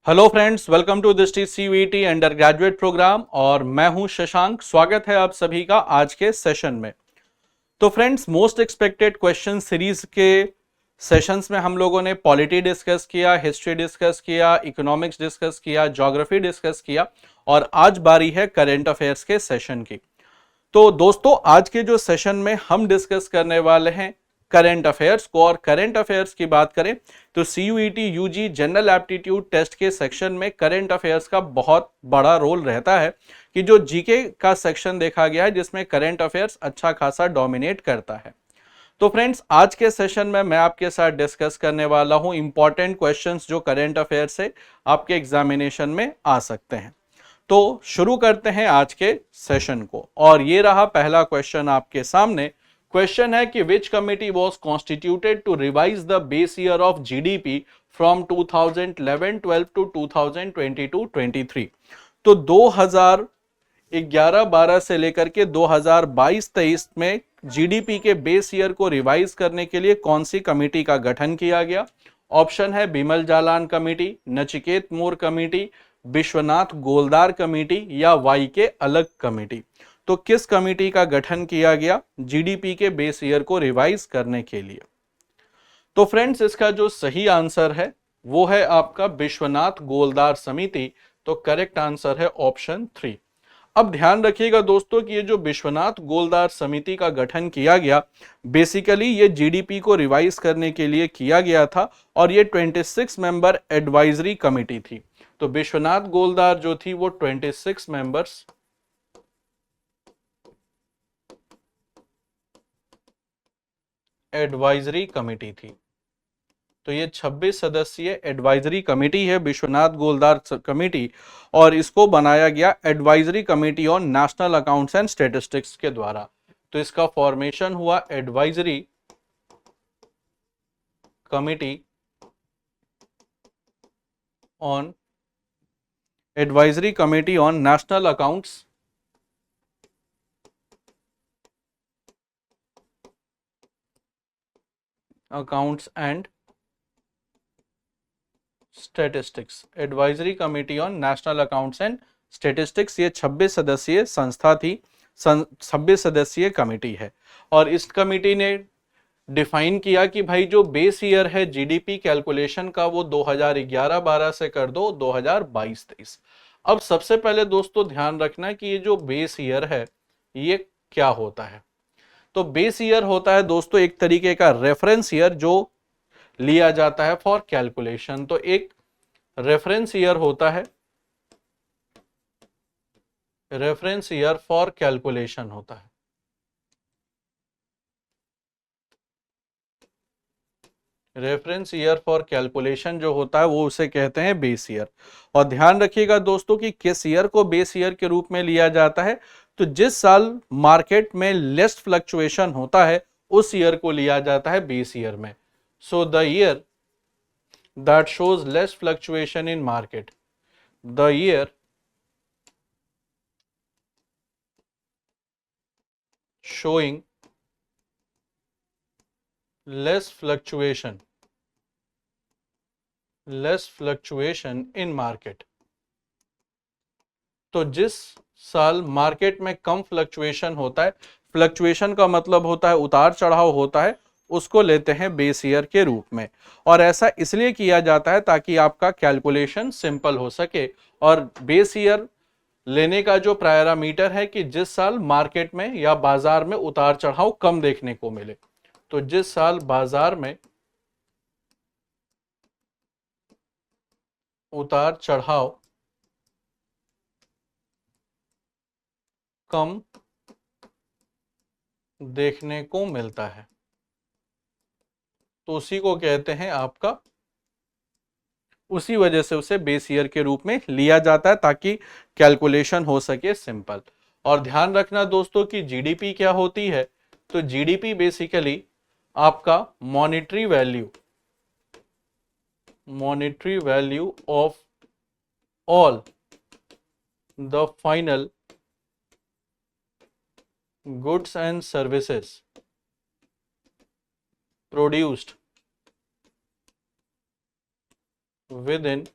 Hello friends, welcome to दृष्टि CUET under graduate programme और मैं हूं शशांक। स्वागत है आप सभी का आज के सेशन में। तो friends, most expected question series के सेशंस में हम लोगों ने पॉलिटी डिस्कस किया, हिस्ट्री डिस्कस किया, इकोनॉमिक्स डिस्कस किया, ज्योग्राफी डिस्कस किया और आज बारी है करंट अफेयर्स के सेशन की। तो दोस्तों, आज के जो सेशन में हम डिस्कस करने वाले हैं करंट अफेयर्स को, और करंट अफेयर्स की बात करें तो CUET UG general aptitude test के सेक्शन में करंट अफेयर्स का बहुत बड़ा रोल रहता है कि जो जीके का सेक्शन देखा गया है जिसमें करंट अफेयर्स अच्छा खासा डोमिनेट करता है। तो फ्रेंड्स, आज के सेशन में मैं आपके साथ डिस्कस करने वाला हूं इंपॉर्टेंट क्वेश्चंस जो करंट अफेयर से आपके एग्जामिनेशन में आ सकते हैं। तो शुरू करते हैं आज के सेशन को, और ये रहा पहला क्वेश्चन आपके सामने। क्वेश्चन है कि which committee was constituted to revise the base year of GDP from 2011-12 to 2022-23। तो 2011-12 से लेकर के 2022-23 में जीडीपी के बेस ईयर को रिवाइज करने के लिए कौन सी कमेटी का गठन किया गया? ऑप्शन है बिमल जालान कमेटी, नचिकेत मोर कमेटी, विश्वनाथ गोलदार कमेटी या वाई के अलग कमेटी। तो किस कमेटी का गठन किया गया जीडीपी के बेस ईयर को रिवाइज करने के लिए? तो फ्रेंड्स, इसका जो सही आंसर है वो है आपका विश्वनाथ गोलदार समिति। तो करेक्ट आंसर है ऑप्शन 3। अब ध्यान रखिएगा दोस्तों कि ये जो विश्वनाथ गोलदार समिति का गठन किया गया, बेसिकली ये जीडीपी को रिवाइज करने के लिए किया गया था और ये 26 मेंबर एडवाइजरी कमेटी थी। तो विश्वनाथ गोलदार जो थी वो 26 मेंबर्स एडवाइजरी कमेटी थी। तो ये 26 सदस्यीय एडवाइजरी कमेटी है विश्वनाथ गोलदार कमेटी, और इसको बनाया गया advisory committee on national accounts and statistics के द्वारा। तो इसका फॉर्मेशन हुआ advisory committee on national accounts and statistics. Advisory committee on national accounts and statistics ये 26 सदस्यीय संस्था थी, 26 सदस्यीय कमेटी है। और इस कमेटी ने डिफाइन किया कि भाई जो बेस ईयर है जीडीपी कैलकुलेशन का वो 2011-12 से कर दो 2022-23। अब सबसे पहले दोस्तों ध्यान रखना कि ये जो बेस ईयर है ये क्या होता है। तो बेस ईयर होता है दोस्तों एक तरीके का रेफरेंस ईयर जो लिया जाता है फॉर कैलकुलेशन। तो एक रेफरेंस ईयर होता है, रेफरेंस ईयर फॉर कैलकुलेशन होता है। रेफरेंस ईयर फॉर कैलकुलेशन जो होता है वो उसे कहते हैं बेस ईयर। और ध्यान रखिएगा दोस्तों कि किस ईयर को बेस ईयर के रूप में लिया जाता है। तो जिस साल मार्केट में लेस फ्लक्चुएशन होता है उस ईयर को लिया जाता है बेस ईयर में। So the year that shows less fluctuation in market, the year showing less fluctuation in market। तो जिस साल मार्केट में कम फ्लक्चुएशन होता है, फ्लक्चुएशन का मतलब होता है उतार चढ़ाव होता है, उसको लेते हैं बेस ईयर के रूप में। और ऐसा इसलिए किया जाता है ताकि आपका कैलकुलेशन सिंपल हो सके। और बेस ईयर लेने का जो पैरामीटर है कि जिस साल मार्केट में या बाजार में उतार चढ़ाव कम देखने को मिले। तो जिस साल बाजार में उतार चढ़ाव कम देखने को मिलता है तो उसी को कहते हैं आपका, उसी वजह से उसे बेस ईयर के रूप में लिया जाता है ताकि कैलकुलेशन हो सके सिंपल। और ध्यान रखना दोस्तों कि जीडीपी क्या होती है। तो जीडीपी बेसिकली आपका monetary value of all the final goods and services produced within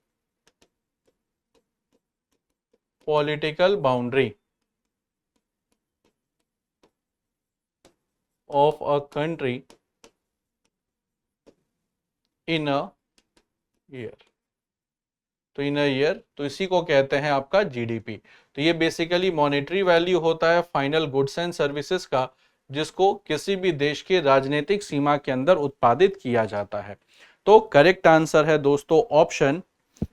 political boundary of a country in a year. तो इन अ ईयर, तो इसी को कहते हैं आपका जीडीपी। तो ये बेसिकली मॉनेटरी वैल्यू होता है फाइनल गुड्स एंड सर्विसेज का, जिसको किसी भी देश के राजनीतिक सीमा के अंदर उत्पादित किया जाता है। तो करेक्ट आंसर है दोस्तों ऑप्शन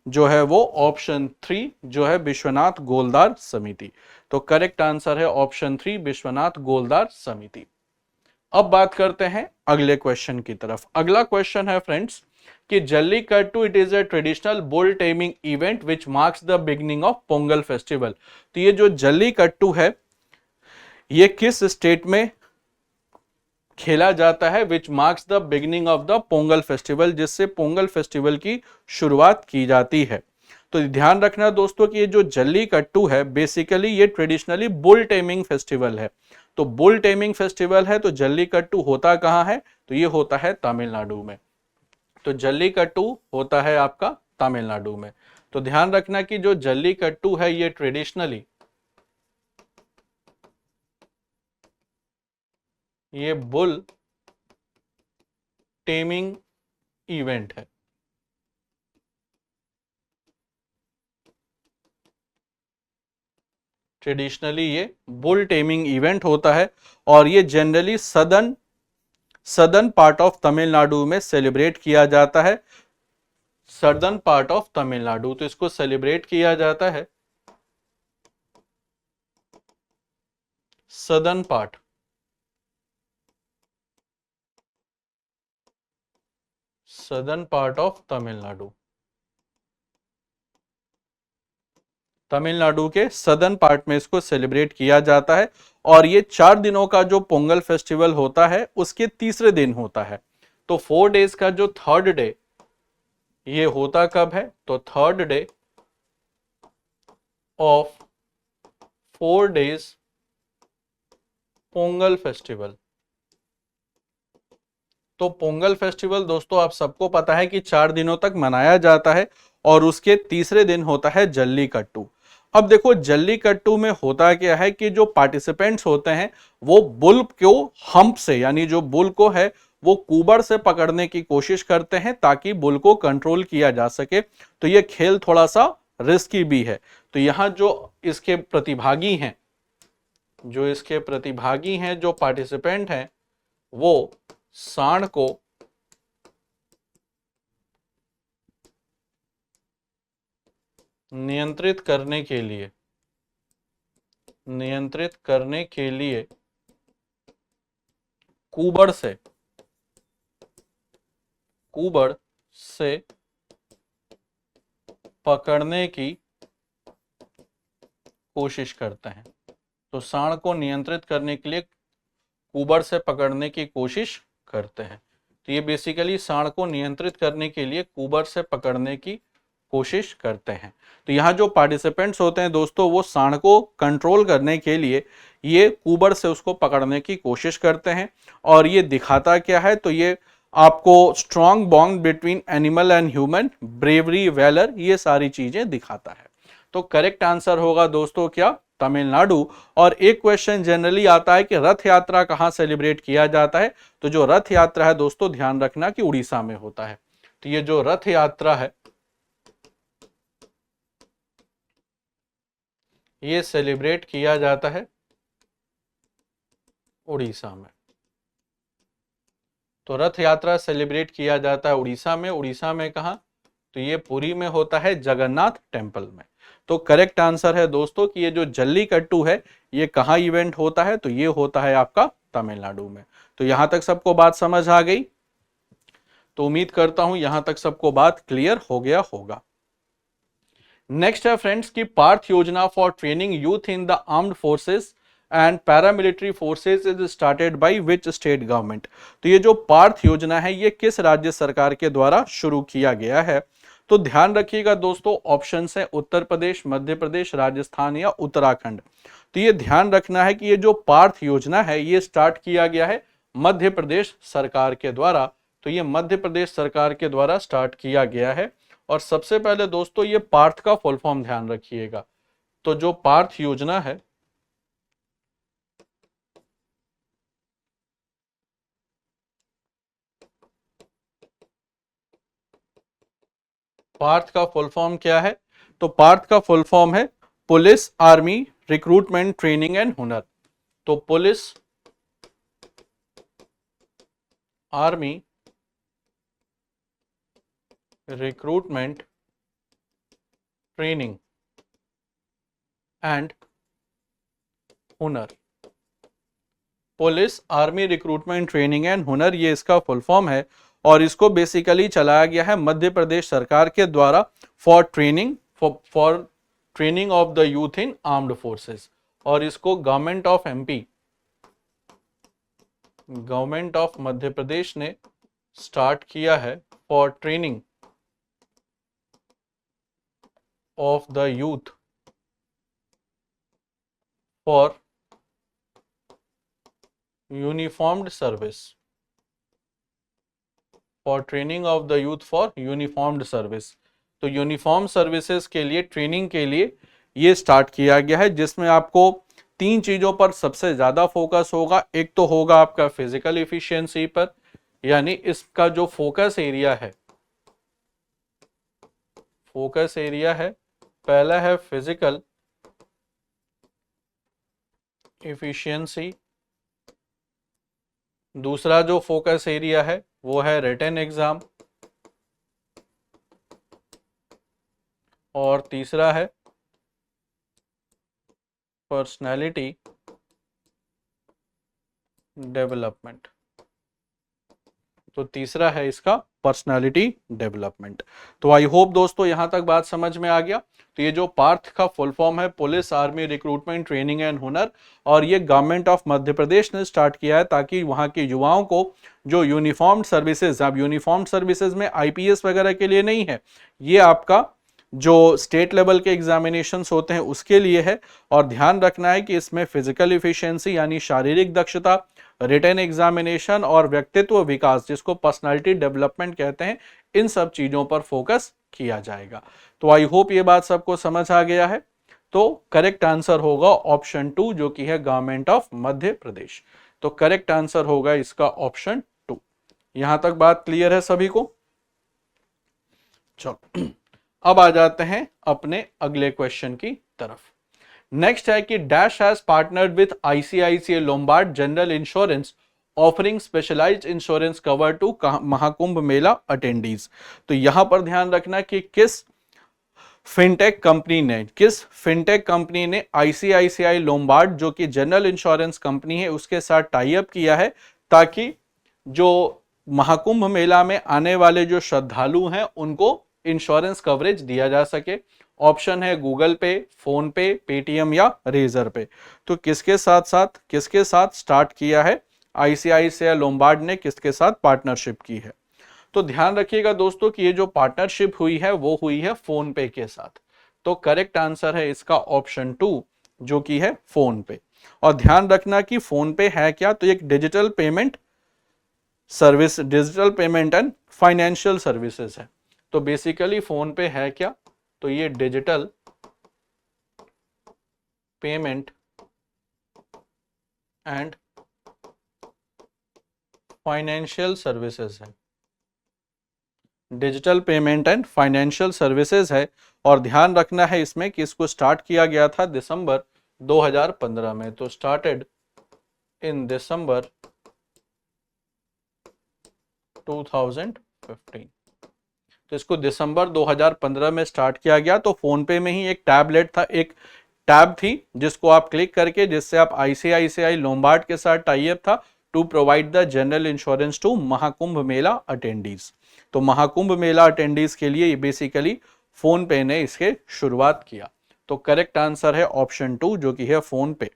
जो है वो ऑप्शन 3 जो है विश्वनाथ गोलदार समिति। तो करेक्ट आंसर है ऑप्शन 3 विश्वनाथ गोलदार समिति। अब बात करते हैं अगले क्वेश्चन की तरफ। अगला क्वेश्चन है फ्रेंड्स कि jallikattu it is a traditional bull taming event which marks the beginning of Pongal festival. तो ये जो जल्लीकट्टू है ये किस स्टेट में खेला जाता है, which marks the beginning of the Pongal festival, जिससे पोंगल फेस्टिवल की शुरुआत की जाती है। तो ध्यान रखना दोस्तों कि ये जो जल्लीकट्टू है बेसिकली ये ट्रेडिशनली बुल टेमिंग फेस्टिवल है। तो बुल टेमिंग फेस्टिवल है तो जल्लीकट्टू होता कहां है, तो ये होता है तमिलनाडु में। तो जल्लीकट्टू होता है आपका तमिलनाडु में। तो ध्यान रखना कि जो जल्लीकट्टू है ये ट्रेडिशनली ये बुल टेमिंग इवेंट है। ट्रेडिशनली ये बुल टेमिंग इवेंट होता है और ये generally southern part of Tamil Nadu में सेलिब्रेट किया जाता है। सदर्न पार्ट ऑफ तमिलनाडु, तो इसको सेलिब्रेट किया जाता है southern part of Tamil Nadu. Tamil Nadu के सदर्न पार्ट में इसको सेलिब्रेट किया जाता है और ये 4 दिनों का जो पोंगल फेस्टिवल होता है उसके तीसरे दिन होता है। तो 4 डेज का जो थर्ड डे ये होता कब है, तो third day of 4 days Pongal festival. तो पोंगल फेस्टिवल दोस्तों आप सबको पता है कि 4 दिनों तक मनाया जाता है और उसके तीसरे दिन होता है जल्लीकट्टू। अब देखो जल्लीकट्टू में होता क्या है कि जो पार्टिसिपेंट्स होते हैं वो बुल को हम्प से, यानी जो बुल को है वो कुबर से पकड़ने की कोशिश करते हैं ताकि बुल को कंट्रोल किया जा सके। तो ये खेल थोड़ा सा रिस्की भी है। तो यहां जो इसके प्रतिभागी हैं जो पार्टिसिपेंट हैं वो सांड को नियंत्रित करने के लिए कुबर से पकड़ने की कोशिश करते हैं। तो सांड को नियंत्रित करने के लिए कुबर से पकड़ने की कोशिश करते हैं। तो ये बेसिकली सांड को नियंत्रित करने के लिए कुबर से पकड़ने की कोशिश करते हैं। तो यहाँ जो पार्टिसिपेंट्स होते हैं दोस्तों वो सांड को कंट्रोल करने के लिए ये कुबर से उसको पकड़ने की कोशिश करते हैं। और ये दिखाता क्या है, तो ये आपको strong bond between animal and human, bravery, valour, ये सारी चीजें दिखाता है। तो करेक्ट आंसर होगा दोस्तों क्या, तमिलनाडु। और एक क्वेश्चन जनरली आता है कि रथ यात्रा कहां सेलिब्रेट किया जाता है, तो जो रथ यात्रा है दोस्तों ध्यान रखना कि उड़ीसा में होता है। तो ये जो रथ यात्रा है ये सेलिब्रेट किया जाता है उड़ीसा में। तो रथ यात्रा सेलिब्रेट किया जाता है उड़ीसा में। उड़ीसा में कहां, तो ये पुरी में होता है जगन्नाथ टेम्पल में। तो करेक्ट आंसर है दोस्तों कि ये जो जल्लीकट्टू है ये कहां इवेंट होता है, तो ये होता है आपका तमिलनाडु में। तो यहां तक सबको बात समझ आ गई। तो उम्मीद करता हूं यहां तक सबको बात क्लियर हो गया होगा। नेक्स्ट है फ्रेंड्स की पार्थ योजना for training youth in the armed forces and paramilitary forces is started by which state government. तो ये जो पार्थ योजना है ये किस राज्य सरकार के द्वारा शुरू किया गया है, तो ध्यान रखिएगा दोस्तों ऑप्शन है उत्तर प्रदेश, मध्य प्रदेश, राजस्थान या उत्तराखंड। तो ये ध्यान रखना है कि ये जो पार्थ योजना है ये स्टार्ट किया गया है मध्य प्रदेश सरकार के द्वारा। तो ये मध्य प्रदेश सरकार के द्वारा स्टार्ट किया गया है। और सबसे पहले दोस्तों ये पार्थ का फुल फॉर्म ध्यान रखिएगा। तो जो पार्थ योजना है, पार्थ का फुल फॉर्म क्या है? तो पार्थ का फुल फॉर्म है police army recruitment training and हुनर। तो police army recruitment training and हुनर, police army recruitment training and हुनर, ये इसका फुल फॉर्म है। और इसको बेसिकली चलाया गया है मध्य प्रदेश सरकार के द्वारा for training of the youth in armed forces. और इसको government of MP, government of Madhya Pradesh ने स्टार्ट किया है for training of the youth for uniformed service, for training of the youth for uniformed service. तो यूनिफॉर्म सर्विसेज के लिए training के लिए ये स्टार्ट किया गया है, जिसमें आपको 3 चीजों पर सबसे ज्यादा फोकस होगा। एक तो होगा आपका फिजिकल इफिशियंसी पर, यानी इसका जो फोकस एरिया है, फोकस एरिया है, पहला है फिजिकल इफिशियंसी, दूसरा जो फोकस एरिया है वो है रिटन एग्जाम, और तीसरा है पर्सनैलिटी डेवलपमेंट। तो तीसरा है इसका पर्सनालिटी डेवलपमेंट। तो आई होप दोस्तों यहां तक बात समझ में आ गया। तो ये जो पार्थ का फुल फॉर्म है police army recruitment training and हुनर, और ये गवर्नमेंट ऑफ मध्य प्रदेश ने स्टार्ट किया है ताकि वहां के युवाओं को जो यूनिफॉर्म्ड सर्विसेज, अब यूनिफॉर्म्ड सर्विसेज में आईपीएस वगैरह के लिए नहीं है, ये आपका जो स्टेट लेवल के एग्जामिनेशंस होते हैं उसके लिए है। और ध्यान रखना है कि इसमें फिजिकल इफिशियंसी यानी शारीरिक दक्षता, रिटन एग्जामिनेशन और व्यक्तित्व विकास जिसको पर्सनालिटी डेवलपमेंट कहते हैं, इन सब चीजों पर फोकस किया जाएगा। तो आई होप ये बात सबको समझ आ गया है। तो करेक्ट आंसर होगा ऑप्शन 2 जो कि है गवर्नमेंट ऑफ मध्य प्रदेश। तो करेक्ट आंसर होगा इसका ऑप्शन 2। यहां तक बात क्लियर है सभी को? चलो अब आ जाते हैं अपने अगले क्वेश्चन की तरफ। नेक्स्ट है कि dash has partnered with ICICI Lombard general insurance offering specialised insurance cover to Mahakumbh Mela attendees. तो यहां पर ध्यान रखना कि किस फिनटेक कंपनी ने आईसीआईसीआई लोम्बार्ड जो कि जनरल इंश्योरेंस कंपनी है उसके साथ टाई अप किया है ताकि जो महाकुंभ मेला में आने वाले जो श्रद्धालु हैं उनको इंश्योरेंस कवरेज दिया जा सके। ऑप्शन है गूगल पे, फोन पे, पेटीएम या रेजर पे। तो किसके साथ स्टार्ट किया है आईसीआईसीआई लोम्बार्ड ने, किसके साथ पार्टनरशिप की है? तो ध्यान रखिएगा दोस्तों कि ये जो पार्टनरशिप हुई है वो हुई है फोन पे के साथ। तो करेक्ट आंसर है इसका ऑप्शन 2 जो कि है फोन पे। और ध्यान रखना कि फोन पे है क्या, तो एक digital payment service, digital payment and financial services है। तो बेसिकली फोन पे है क्या, तो ये digital payment and financial services है, digital payment and financial services है। और ध्यान रखना है इसमें कि इसको स्टार्ट किया गया था दिसंबर 2015 में। तो स्टार्टेड इन दिसंबर 2015। तो इसको दिसंबर 2015 में स्टार्ट किया गया। तो फोन पे में ही एक टैबलेट था, एक टैब थी जिसको आप क्लिक करके, जिससे आप आईसीआईसीआई लोम्बार्ड के साथ टाई अप था to provide the general insurance to Mahakumbh Mela attendees. तो महाकुंभ मेला अटेंडीज के लिए बेसिकली फोन पे ने इसके शुरुआत किया। तो करेक्ट आंसर है ऑप्शन 2 जो कि है फोन पे।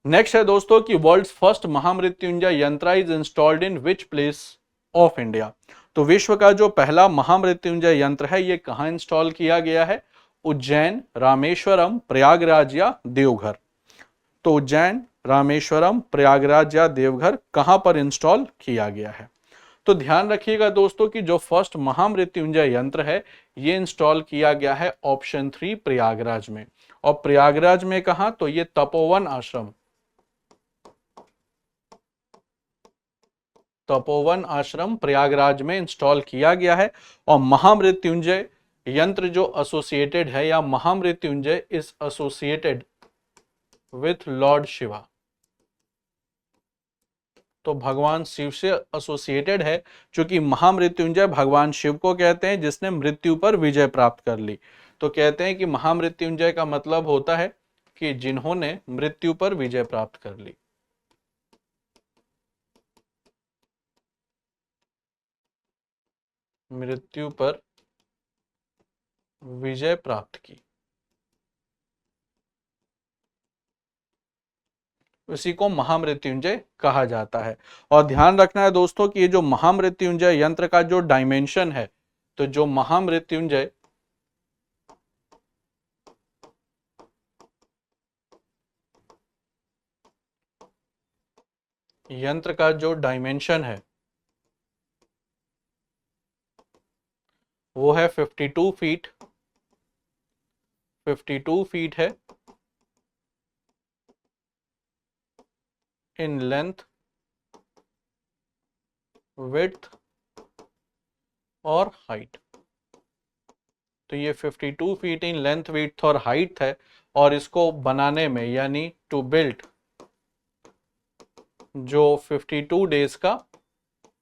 नेक्स्ट है दोस्तों कि वर्ल्ड्स फर्स्ट महामृत्युंजय यंत्र is installed in which place of India. तो विश्व का जो पहला महामृत्युंजय यंत्र है ये कहां इंस्टॉल किया गया है? उज्जैन, रामेश्वरम, प्रयागराज या देवघर। तो उज्जैन, रामेश्वरम, प्रयागराज या देवघर कहां पर इंस्टॉल किया गया है? तो तो ध्यान रखिएगा दोस्तों कि जो फर्स्ट महामृत्युंजय यंत्र है ये इंस्टॉल किया गया है ऑप्शन 3 प्रयागराज में। और प्रयागराज में कहा, तो ये तपोवन आश्रम, तपोवन आश्रम प्रयागराज में इंस्टॉल किया गया है। और महामृत्युंजय यंत्र जो एसोसिएटेड है, या Mahamrityunjaya is associated with lord Shiva, तो भगवान शिव से एसोसिएटेड है, क्योंकि महामृत्युंजय भगवान शिव को कहते हैं जिसने मृत्यु पर विजय प्राप्त कर ली। तो कहते हैं कि महामृत्युंजय का मतलब होता है कि जिन्होंने मृत्यु पर विजय प्राप्त कर ली। मृत्यु पर विजय प्राप्त की, इसी को महामृत्युंजय कहा जाता है। और ध्यान रखना है दोस्तों कि ये जो महामृत्युंजय यंत्र का जो डायमेंशन है, तो जो महामृत्युंजय यंत्र का जो डायमेंशन है वो है 52 फीट, 52 फीट है इन लेंथ, विड्थ और हाइट। तो ये 52 फीट इन लेंथ, विड्थ और हाइट है। और इसको बनाने में, यानी टू बिल्ड, जो 52 डेज का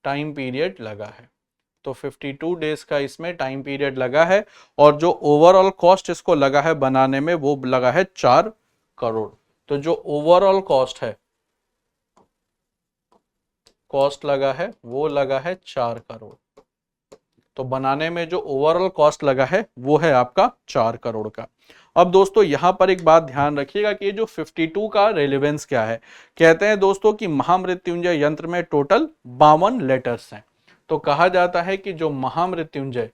टाइम पीरियड लगा है, तो 52 डेज का इसमें टाइम पीरियड लगा है। और जो ओवरऑल कॉस्ट इसको लगा है बनाने में वो लगा है 4 करोड़। तो जो ओवरऑल कॉस्ट है, कॉस्ट लगा है वो लगा है 4 करोड़। तो बनाने में जो ओवरऑल कॉस्ट लगा है वो है आपका 4 करोड़ का। अब दोस्तों यहां पर एक बात ध्यान रखिएगा कि ये जो 52 का रेलेवेंस क्या है। कहते हैं दोस्तों कि महामृत्युंजय यंत्र में टोटल 52 लेटर्स हैं। तो कहा जाता है कि जो महामृत्युंजय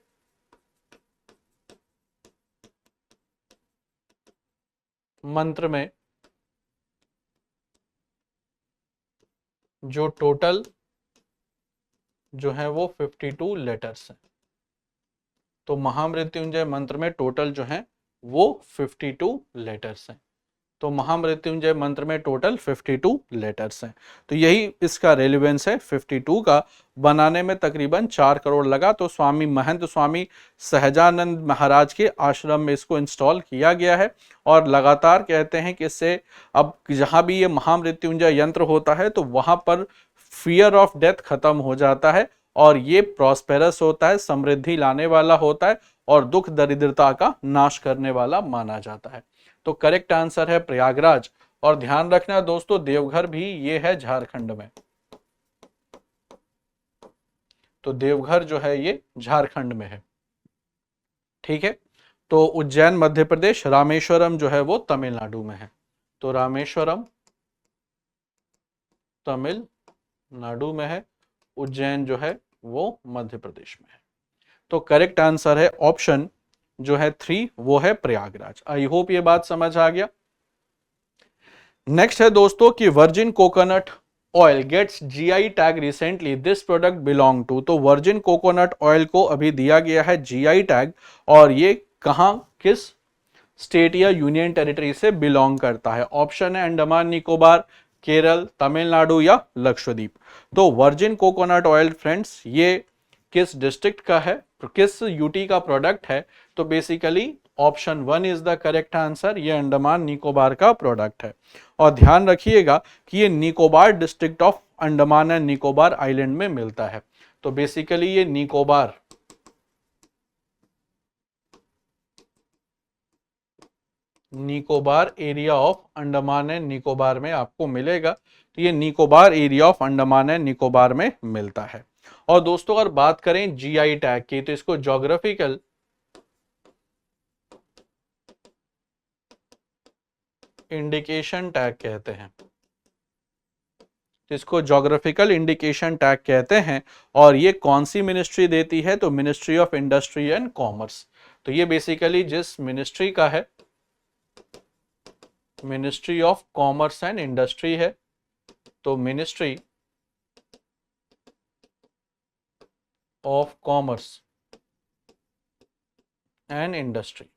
मंत्र में जो टोटल जो है वो 52 लेटर्स हैं। तो महामृत्युंजय मंत्र में टोटल जो है वो 52 लेटर्स हैं। तो महामृत्युंजय मंत्र में टोटल 52 लेटर्स हैं। तो यही इसका रेलिवेंस है। 52 का बनाने में तकरीबन 4 करोड़ लगा। तो स्वामी महंत स्वामी सहजानंद महाराज के आश्रम में इसको इंस्टॉल किया गया है। और लगातार कहते हैं कि इससे अब जहां भी ये महामृत्युंजय यंत्र होता है तो वहां पर फियर ऑफ डेथ खत्म हो जाता है और ये प्रॉस्पेरस होता है, समृद्धि लाने वाला होता है और दुख दरिद्रता का नाश करने वाला माना जाता है। तो करेक्ट आंसर है प्रयागराज। और ध्यान रखना दोस्तों, देवघर भी ये है झारखंड में। तो देवघर जो है ये झारखंड में है। ठीक है। तो उज्जैन मध्य प्रदेश, रामेश्वरम जो है वो तमिलनाडु में है। तो रामेश्वरम तमिलनाडु में है, उज्जैन जो है वो मध्य प्रदेश में है। तो करेक्ट आंसर है ऑप्शन जो है 3, वो है प्रयागराज। आई होप ये बात समझ आ गया। नेक्स्ट है दोस्तों कि virgin coconut oil gets GI tag recently, this product belong to. तो वर्जिन कोकोनट ऑयल को अभी दिया गया है जीआई टैग, और ये कहां, किस स्टेट या यूनियन टेरिटरी से बिलोंग करता है। ऑप्शन है अंडमान निकोबार, केरल, तमिलनाडु या लक्षद्वीप। तो वर्जिन कोकोनट ऑयल फ्रेंड्स ये किस डिस्ट्रिक्ट का है, किस यूटी का प्रोडक्ट है। तो basically option 1 is the correct answer, ये अंडमान निकोबार का प्रोडक्ट है। और ध्यान रखिएगा कि ये Nicobar district of Andaman and Nicobar island में मिलता है। तो बेसिकली ये Nicobar area of Andaman and Nicobar में आपको मिलेगा। तो ये Nicobar area of Andaman and Nicobar में मिलता है। और दोस्तों अगर बात करें जीआई टैग की, तो इसको ज्योग्राफिकल इंडिकेशन टैग कहते हैं। इसको ज्योग्राफिकल इंडिकेशन टैग कहते हैं। और ये कौन सी मिनिस्ट्री देती है, तो ministry of industry and commerce. तो ये बेसिकली जिस मिनिस्ट्री का है, ministry of commerce and industry है। तो ministry of commerce and industry,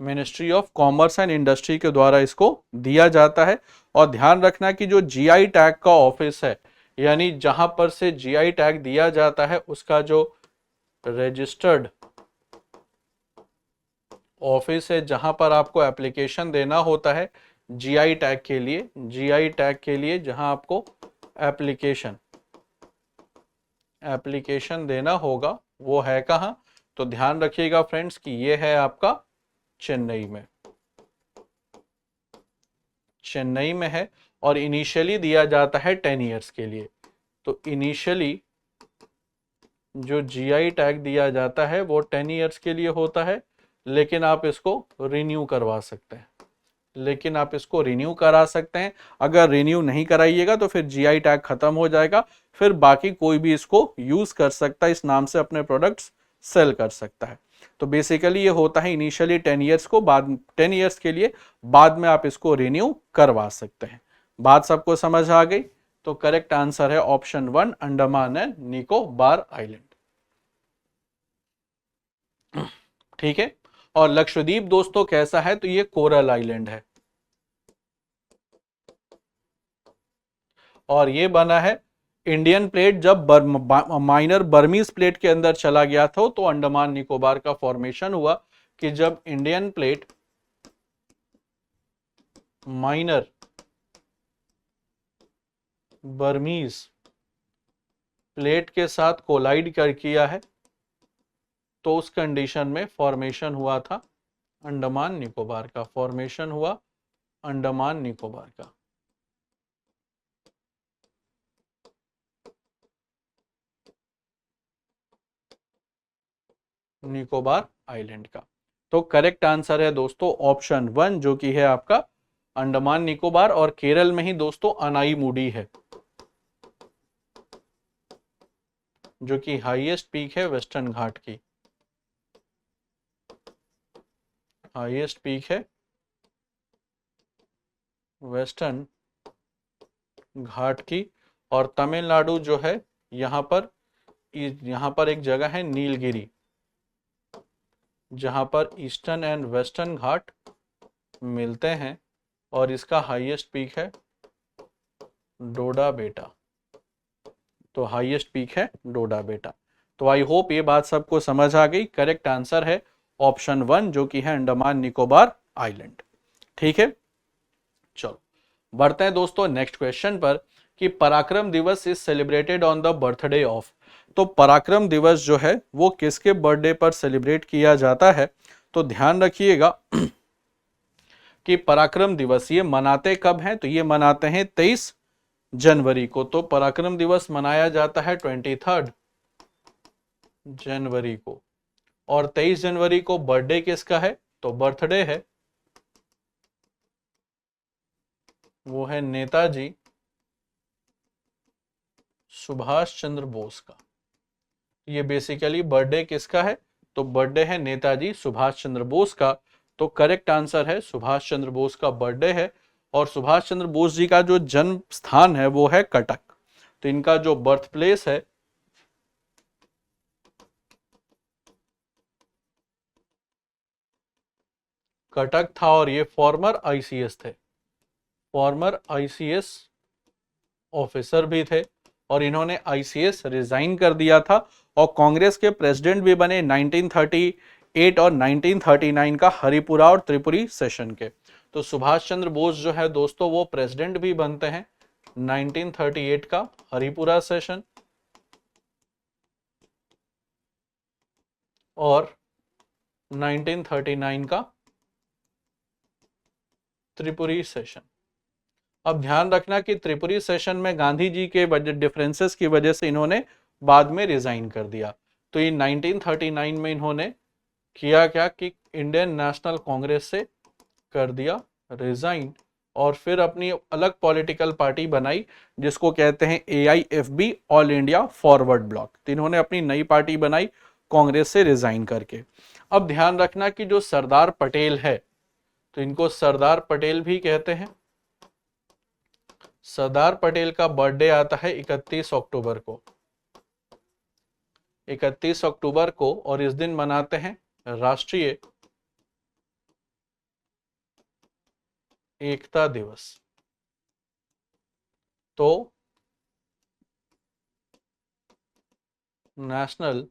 ministry of commerce and industry के द्वारा इसको दिया जाता है। और ध्यान रखना कि जो जीआई टैग का ऑफिस है, यानी जहां पर से जीआई टैग दिया जाता है, उसका जो रजिस्टर्ड ऑफिस है, जहां पर आपको एप्लीकेशन देना होता है जीआई टैग के लिए, जीआई टैग के लिए जहां आपको एप्लीकेशन देना होगा, वो है कहां? तो ध्यान रखिएगा फ्रेंड्स कि ये है आपका चेन्नई में, चेन्नई में है। और इनिशियली दिया जाता है 10 इयर्स के लिए। तो इनिशियली जो जीआई टैग दिया जाता है वो 10 इयर्स के लिए होता है, लेकिन आप इसको रिन्यू करवा सकते हैं, लेकिन आप इसको रिन्यू करा सकते हैं। अगर रिन्यू नहीं कराइएगा तो फिर जीआई टैग खत्म हो जाएगा, फिर बाकी कोई भी इसको यूज कर सकता है, इस नाम से अपने प्रोडक्ट्स सेल कर सकता है। तो बेसिकली ये होता है इनिशियली 10 इयर्स को, बाद 10 इयर्स के लिए, बाद में आप इसको रिन्यू करवा सकते हैं। बात सबको समझ आ गई? तो करेक्ट आंसर है option 1, Andaman and Nicobar island. ठीक है। और लक्षद्वीप दोस्तों कैसा है? तो ये कोरल आइलैंड है, और ये बना है इंडियन प्लेट जब माइनर बर्मीज प्लेट के अंदर चला गया था, तो अंडमान निकोबार का फॉर्मेशन हुआ कि जब Indian plate minor Burmese plate के साथ कोलाइड कर किया है, तो उस कंडीशन में फॉर्मेशन हुआ था अंडमान निकोबार का, फॉर्मेशन हुआ अंडमान निकोबार का। निकोबार आइलैंड का। तो करेक्ट आंसर है दोस्तों ऑप्शन 1, जो कि है आपका अंडमान निकोबार। और केरल में ही दोस्तों अनाईमुडी है, जो कि हाईएस्ट पीक है वेस्टर्न घाट की, हाईएस्ट पीक है वेस्टर्न घाट की। और तमिलनाडु जो है, यहाँ पर एक जगह है नीलगिरी, जहां पर ईस्टर्न एंड वेस्टर्न घाट मिलते हैं, और इसका हाईएस्ट पीक है डोडा बेटा। तो हाईएस्ट पीक है डोडा बेटा। तो आई होप ये बात सबको समझ आ गई। करेक्ट आंसर है ऑप्शन 1, जो कि है अंडमान निकोबार आइलैंड। ठीक है, चलो बढ़ते हैं दोस्तों नेक्स्ट क्वेश्चन पर कि पराक्रम दिवस is celebrated on the birthday of. तो पराक्रम दिवस जो है वो किसके बर्थडे पर सेलिब्रेट किया जाता है? तो ध्यान रखिएगा कि पराक्रम दिवस ये मनाते कब हैं? तो ये मनाते हैं 23 जनवरी को। तो पराक्रम दिवस मनाया जाता है 23 जनवरी को। और 23 जनवरी को बर्थडे किसका है? तो बर्थडे है, वो है नेताजी सुभाष चंद्र बोस का। ये बेसिकली बर्थडे किसका है? तो बर्थडे है नेताजी सुभाष चंद्र बोस का। तो करेक्ट आंसर है सुभाष चंद्र बोस का बर्थडे है। और सुभाष चंद्र बोस जी का जो जन्म स्थान है वो है कटक। तो इनका जो बर्थ प्लेस है कटक था, और ये फॉर्मर आईसीएस थे, फॉर्मर आईसीएस ऑफिसर भी थे। और इन्होंने आईसीएस रिजाइन कर दिया था, और कांग्रेस के प्रेसिडेंट भी बने 1938 और 1939 का हरिपुरा और त्रिपुरी सेशन के। तो सुभाष चंद्र बोस जो है दोस्तों वो प्रेसिडेंट भी बनते हैं 1938 का हरिपुरा सेशन और 1939 का त्रिपुरी सेशन। अब ध्यान रखना कि त्रिपुरी सेशन में गांधी जी के डिफरेंसेस की वजह से इन्होंने बाद में रिजाइन कर दिया। तो ये 1939 में इन्होंने किया क्या कि इंडियन नेशनल कांग्रेस से कर दिया रिजाइन, और फिर अपनी अलग पॉलिटिकल पार्टी बनाई जिसको कहते हैं AIFB, all India forward block. तो इन्होंने अपनी नई पार्टी बनाई कांग्रेस से रिजाइन करके। अब ध्यान रखना कि जो सरदार पटेल है, तो इनको सरदार पटेल भी कहते हैं, सरदार पटेल का बर्थडे आता है 31 अक्टूबर को, 31 अक्टूबर को, और इस दिन मनाते हैं राष्ट्रीय एकता दिवस। तो नेशनल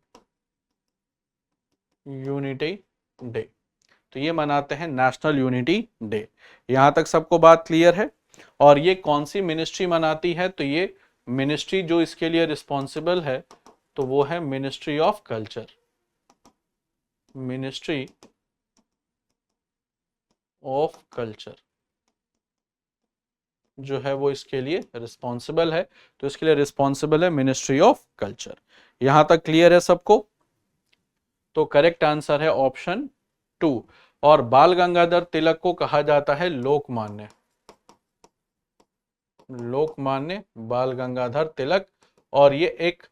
यूनिटी डे, तो ये मनाते हैं नेशनल यूनिटी डे। यहां तक सबको बात क्लियर है? और ये कौन सी मिनिस्ट्री मनाती है? तो ये मिनिस्ट्री जो इसके लिए रिस्पॉन्सिबल है तो वो है ministry of culture. Ministry of culture जो है वो इसके लिए रिस्पॉन्सिबल है, तो इसके लिए रिस्पॉन्सिबल है मिनिस्ट्री ऑफ कल्चर। यहां तक क्लियर है सबको? तो करेक्ट आंसर है ऑप्शन 2। और बाल गंगाधर तिलक को कहा जाता है लोकमान्य, लोकमान्य बाल गंगाधर तिलक। और ये एक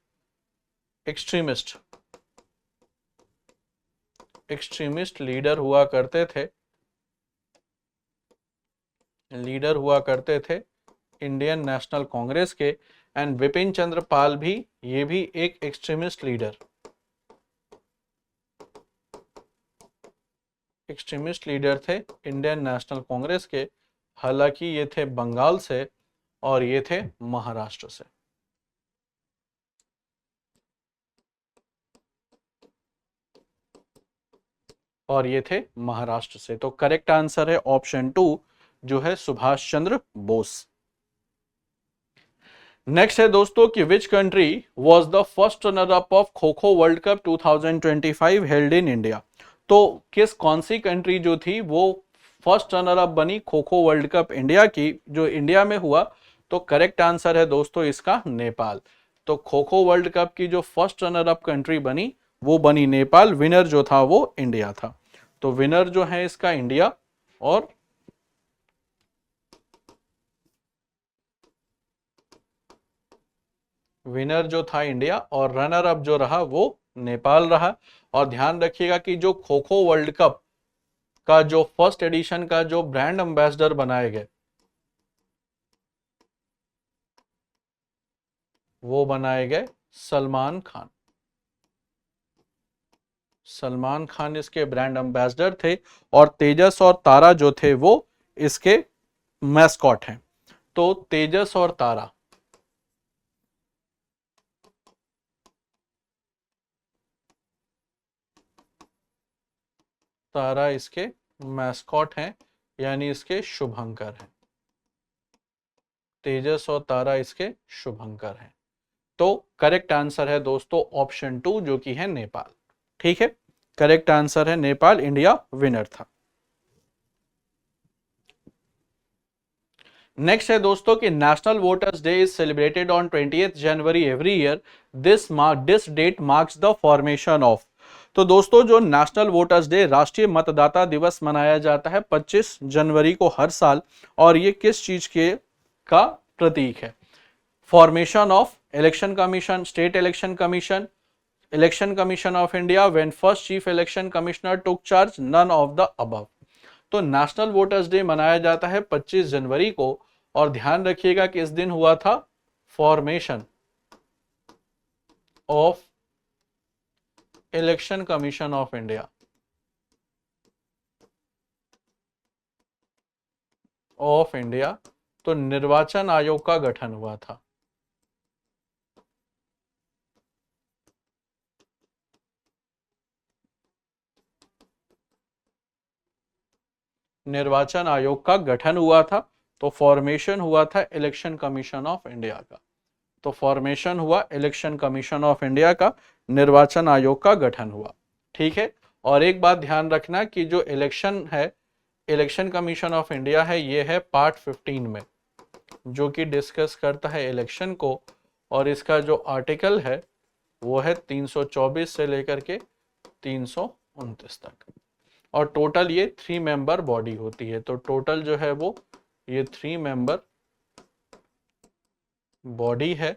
एक्सट्रीमिस्ट लीडर हुआ करते थे, इंडियन नेशनल कांग्रेस के। एंड विपिन चंद्र पाल भी, ये भी एक एक्सट्रीमिस्ट लीडर थे इंडियन नेशनल कांग्रेस के। हालांकि ये थे बंगाल से और ये थे महाराष्ट्र से। तो करेक्ट आंसर है ऑप्शन 2 जो है सुभाष चंद्र बोस। नेक्स्ट है दोस्तों कि which country was the first runner up of kho kho world cup 2025 held in India. तो कौन सी कंट्री जो थी वो फर्स्ट रनर अप बनी kho kho world cup India की, जो इंडिया में हुआ? तो करेक्ट आंसर है दोस्तों इसका नेपाल। तो खो खो वर्ल्ड कप की जो फर्स्ट रनर अप कंट्री बनी वो बनी नेपाल, विनर जो था वो इंडिया था। तो विनर जो है इसका इंडिया, और विनर जो था इंडिया, और रनर अप जो रहा वो नेपाल रहा। और ध्यान रखिएगा कि जो खो खो वर्ल्ड कप का जो फर्स्ट एडिशन का जो ब्रांड एम्बेसडर बनाए गए वो बनाए गए सलमान खान। सलमान खान इसके ब्रांड एम्बेसडर थे, और तेजस और तारा जो थे वो इसके मैस्कॉट हैं। तो तेजस और तारा इसके मैस्कॉट हैं, यानी इसके शुभंकर हैं। तेजस और तारा इसके शुभंकर हैं। तो करेक्ट आंसर है दोस्तों ऑप्शन 2 जो कि है नेपाल। ठीक है, करेक्ट आंसर है नेपाल, इंडिया विनर था। नेक्स्ट है दोस्तों कि national voters day is celebrated on 20th January every year. This date marks the formation of. तो दोस्तों जो नेशनल वोटर्स डे, राष्ट्रीय मतदाता दिवस मनाया जाता है 25 जनवरी को हर साल, और ये किस चीज के का प्रतीक है? Formation of election commission, state election commission, election commission of India, when first chief election commissioner took charge, none of the above. तो नेशनल वोटर्स डे मनाया जाता है 25 जनवरी को, और ध्यान रखिएगा कि इस दिन हुआ था formation of election commission of India, तो निर्वाचन आयोग का गठन हुआ था। निर्वाचन आयोग का गठन हुआ था, तो फॉर्मेशन हुआ था इलेक्शन कमीशन ऑफ इंडिया का। तो फॉर्मेशन हुआ इलेक्शन कमीशन ऑफ इंडिया का, निर्वाचन आयोग का गठन हुआ। ठीक है, और एक बात ध्यान रखना कि जो इलेक्शन है, इलेक्शन कमीशन ऑफ इंडिया है, ये है पार्ट 15 में, जो कि डिस्कस करता है इलेक्शन को। और इसका जो आर्टिकल है वो है 324 से लेकर के 329 तक। और टोटल ये 3 मेंबर बॉडी होती है। तो टोटल जो है वो ये 3 मेंबर बॉडी है,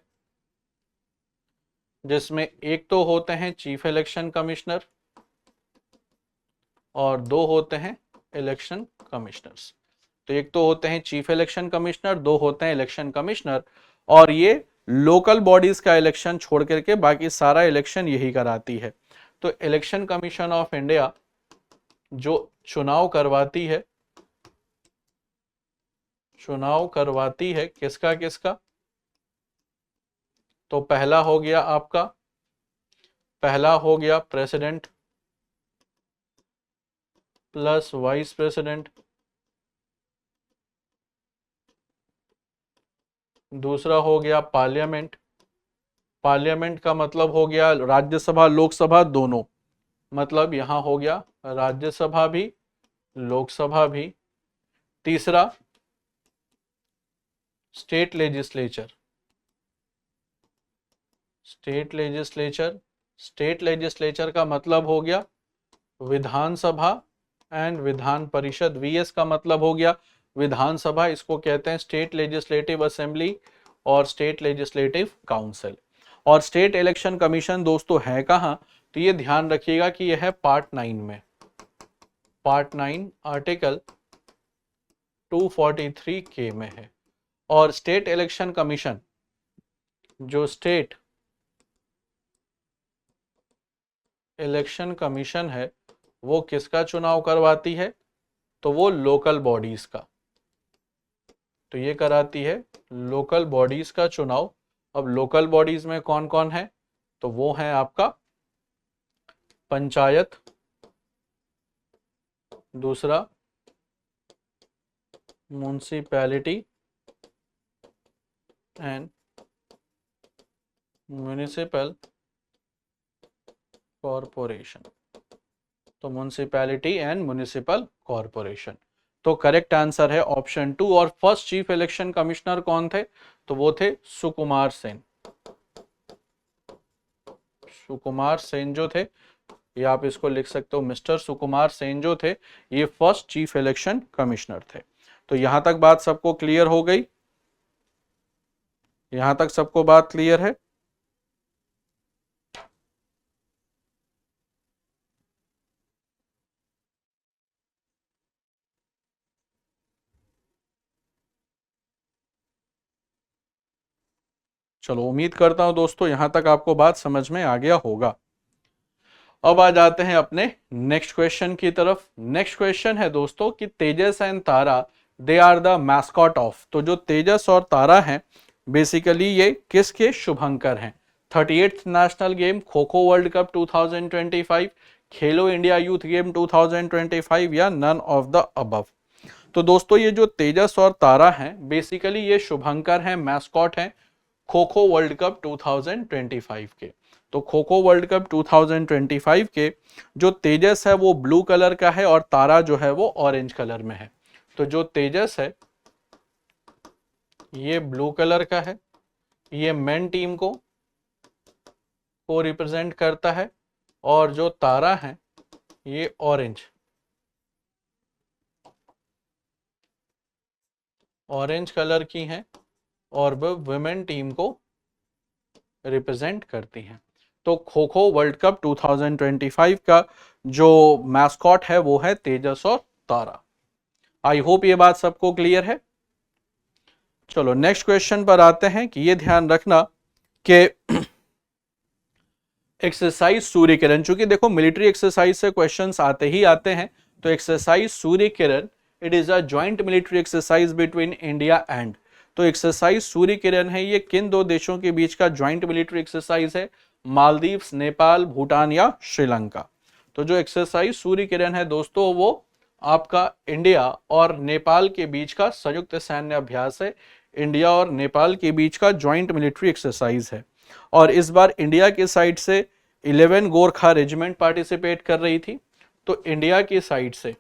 जिसमें एक तो होते हैं चीफ इलेक्शन कमिश्नर और 2 होते हैं इलेक्शन कमिश्नर्स। तो एक तो होते हैं चीफ इलेक्शन कमिश्नर, दो होते हैं इलेक्शन कमिश्नर, और ये लोकल बॉडीज का इलेक्शन छोड़ करके बाकी सारा इलेक्शन यही कराती है। तो इलेक्शन कमीशन ऑफ इंडिया जो चुनाव करवाती है किसका किसका, तो पहला हो गया प्रेसिडेंट प्लस वाइस प्रेसिडेंट, दूसरा हो गया पार्लियामेंट, पार्लियामेंट का मतलब हो गया राज्यसभा लोकसभा दोनों, मतलब यहां हो गया राज्यसभा भी लोकसभा भी, तीसरा स्टेट लेजिस्लेचर, स्टेट लेजिस्लेचर का मतलब हो गया विधानसभा एंड विधान परिषद, वीएस का मतलब हो गया विधानसभा, इसको कहते हैं स्टेट लेजिस्लेटिव असेंबली और स्टेट लेजिस्लेटिव काउंसिल। और स्टेट इलेक्शन कमीशन दोस्तों है कहां, तो ये ध्यान रखिएगा कि यह है पार्ट 9 में, पार्ट 9 आर्टिकल 243 के में है। और स्टेट इलेक्शन कमीशन, जो स्टेट इलेक्शन कमीशन है वो किसका चुनाव करवाती है, तो वो लोकल बॉडीज का, तो ये कराती है लोकल बॉडीज का चुनाव। अब लोकल बॉडीज में कौन कौन है, तो वो है आपका पंचायत, दूसरा म्युनिसिपैलिटी एंड म्युनिसिपल कॉरपोरेशन, तो म्युनिसिपैलिटी एंड म्युनिसिपल कॉरपोरेशन। तो करेक्ट आंसर है ऑप्शन 2। और फर्स्ट चीफ इलेक्शन कमिश्नर कौन थे, तो वो थे सुकुमार सेन। सुकुमार सेन जो थे, ये आप इसको लिख सकते हो, मिस्टर सुकुमार सेन जो थे ये फर्स्ट चीफ इलेक्शन कमिश्नर थे। तो यहां तक बात सबको क्लियर हो गई, यहां तक सबको बात क्लियर है। चलो उम्मीद करता हूं दोस्तों यहां तक आपको बात समझ में आ गया होगा। अब आ जाते हैं अपने नेक्स्ट क्वेश्चन की तरफ। नेक्स्ट क्वेश्चन है दोस्तों कि Tejas and Tara they are the mascot of, तो जो तेजस और तारा हैं बेसिकली ये किसके शुभंकर हैं। 38th national game kho kho world cup 2025, खेलो इंडिया यूथ गेम 2025 या नन ऑफ द अबव। तो दोस्तों ये जो तेजस और तारा हैं बेसिकली ये शुभंकर हैं, मैस्कॉट हैं खो खो वर्ल्ड कप 2025 के। तो खो खो वर्ल्ड कप 2025 के जो तेजस है वो ब्लू कलर का है और तारा जो है वो ऑरेंज कलर में है। तो जो तेजस है ये ब्लू कलर का है, ये मेन टीम को रिप्रेजेंट करता है, और जो तारा है ये ऑरेंज कलर की हैं और वो वुमेन टीम को रिप्रेजेंट करती हैं। तो खो खो वर्ल्ड कप 2025 का जो मैस्कॉट है वो है तेजस और तारा। आई होप ये बात सबको क्लियर है। चलो नेक्स्ट क्वेश्चन पर आते हैं कि ये ध्यान रखना कि एक्सरसाइज सूर्य किरण, चूंकि देखो मिलिट्री एक्सरसाइज से क्वेश्चंस आते ही आते हैं, तो exercise Surya Kiran it is a joint military exercise between India and, तो एक्सरसाइज सूर्य किरण है ये किन दो देशों के बीच का ज्वाइंट मिलिट्री एक्सरसाइज है, मालदीव्स, नेपाल, भूटान या श्रीलंका। तो जो एक्सरसाइज सूर्य किरण है दोस्तों वो आपका इंडिया और नेपाल के बीच का संयुक्त सैन्य अभ्यास है, इंडिया और नेपाल के बीच का ज्वाइंट मिलिट्री एक्सरसाइज है। और इस बार इंडिया की साइड से 11 गोरखा रेजिमेंट पार्टिसिपेट कर रही थी, तो इंडिया की साइड से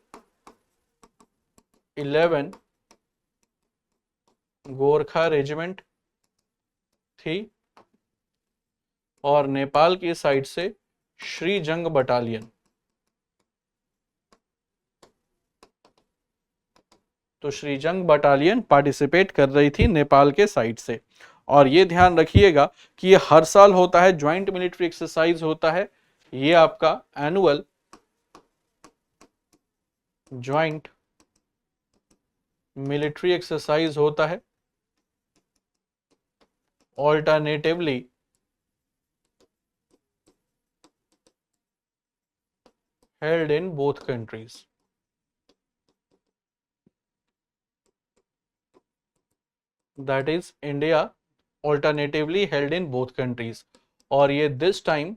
11 गोरखा रेजिमेंट थी और नेपाल की साइड से श्रीजंग बटालियन, तो श्रीजंग बटालियन पार्टिसिपेट कर रही थी नेपाल के साइड से। और ये ध्यान रखिएगा कि ये हर साल होता है, ज्वाइंट मिलिट्री एक्सरसाइज होता है, ये आपका एनुअल ज्वाइंट मिलिट्री एक्सरसाइज होता है, alternatively held in both countries. That is India alternatively held in both countries. और ये this time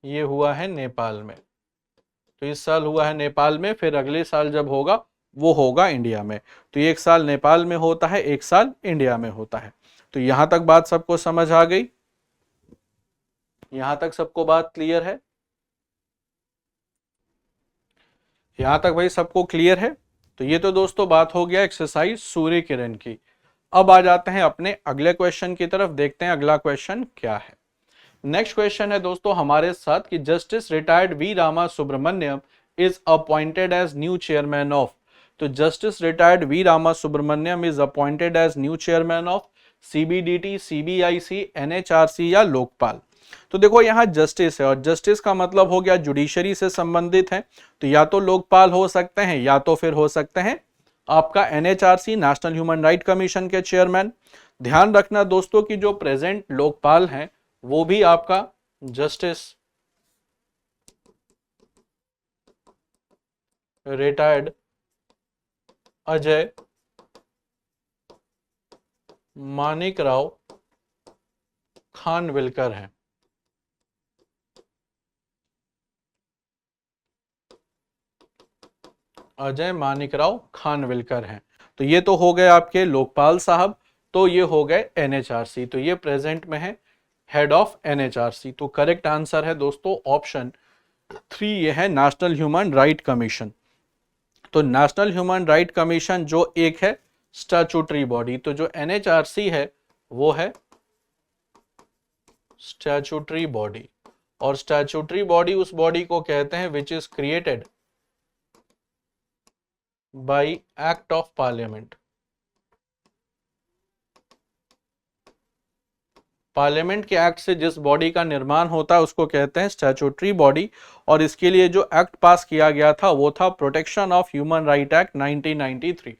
ये हुआ है नेपाल में। तो इस साल हुआ है नेपाल में, फिर अगले साल जब होगा वो होगा इंडिया में। तो एक साल नेपाल में होता है, एक साल इंडिया में होता है। तो यहां तक बात सबको समझ आ गई? यहां तक सबको बात क्लियर है? यहां तक भाई सबको क्लियर है? तो ये तो दोस्तों बात हो गया एक्सरसाइज सूर्य किरण की। अब आ जाते हैं अपने अगले क्वेश्चन की तरफ, देखते हैं अगला क्वेश्चन क्या है। नेक्स्ट क्वेश्चन है दोस्तों हमारे साथ कि justice retired V Rama Subramanian is appointed as new chairman of. तो justice retired V Rama Subramanian is appointed as new chairman of CBDT, CBIC, NHRC या लोकपाल। तो देखो यहाँ जस्टिस है और जस्टिस का मतलब हो गया जुडिशरी से संबंधित है, तो या तो लोकपाल हो सकते हैं या तो फिर हो सकते हैं आपका NHRC, national human right commission के चेयरमैन। ध्यान रखना दोस्तों कि जो प्रेजेंट लोकपाल हैं वो भी आपका जस्टिस रिटायर्ड अजय मानिकराव खानविलकर हैं। अजय मानिकराव खानविलकर हैं। तो ये तो हो गए आपके लोकपाल साहब, तो ये हो गए एनएचआरसी, तो ये प्रेजेंट में है हेड ऑफ एनएचआरसी। तो करेक्ट आंसर है दोस्तों ऑप्शन 3, ये है नेशनल ह्यूमन राइट कमीशन। तो नेशनल ह्यूमन राइट कमीशन जो एक है स्टैट्यूटरी बॉडी, तो जो एनएचआरसी है वो है स्टैट्यूटरी बॉडी, और स्टैट्यूटरी बॉडी उस बॉडी को कहते हैं which is created by act of parliament. Parliament के एक्ट से जिस बॉडी का निर्माण होता है उसको कहते हैं स्टैट्यूटरी बॉडी। और इसके लिए जो एक्ट पास किया गया था वो था protection of human right act 1993।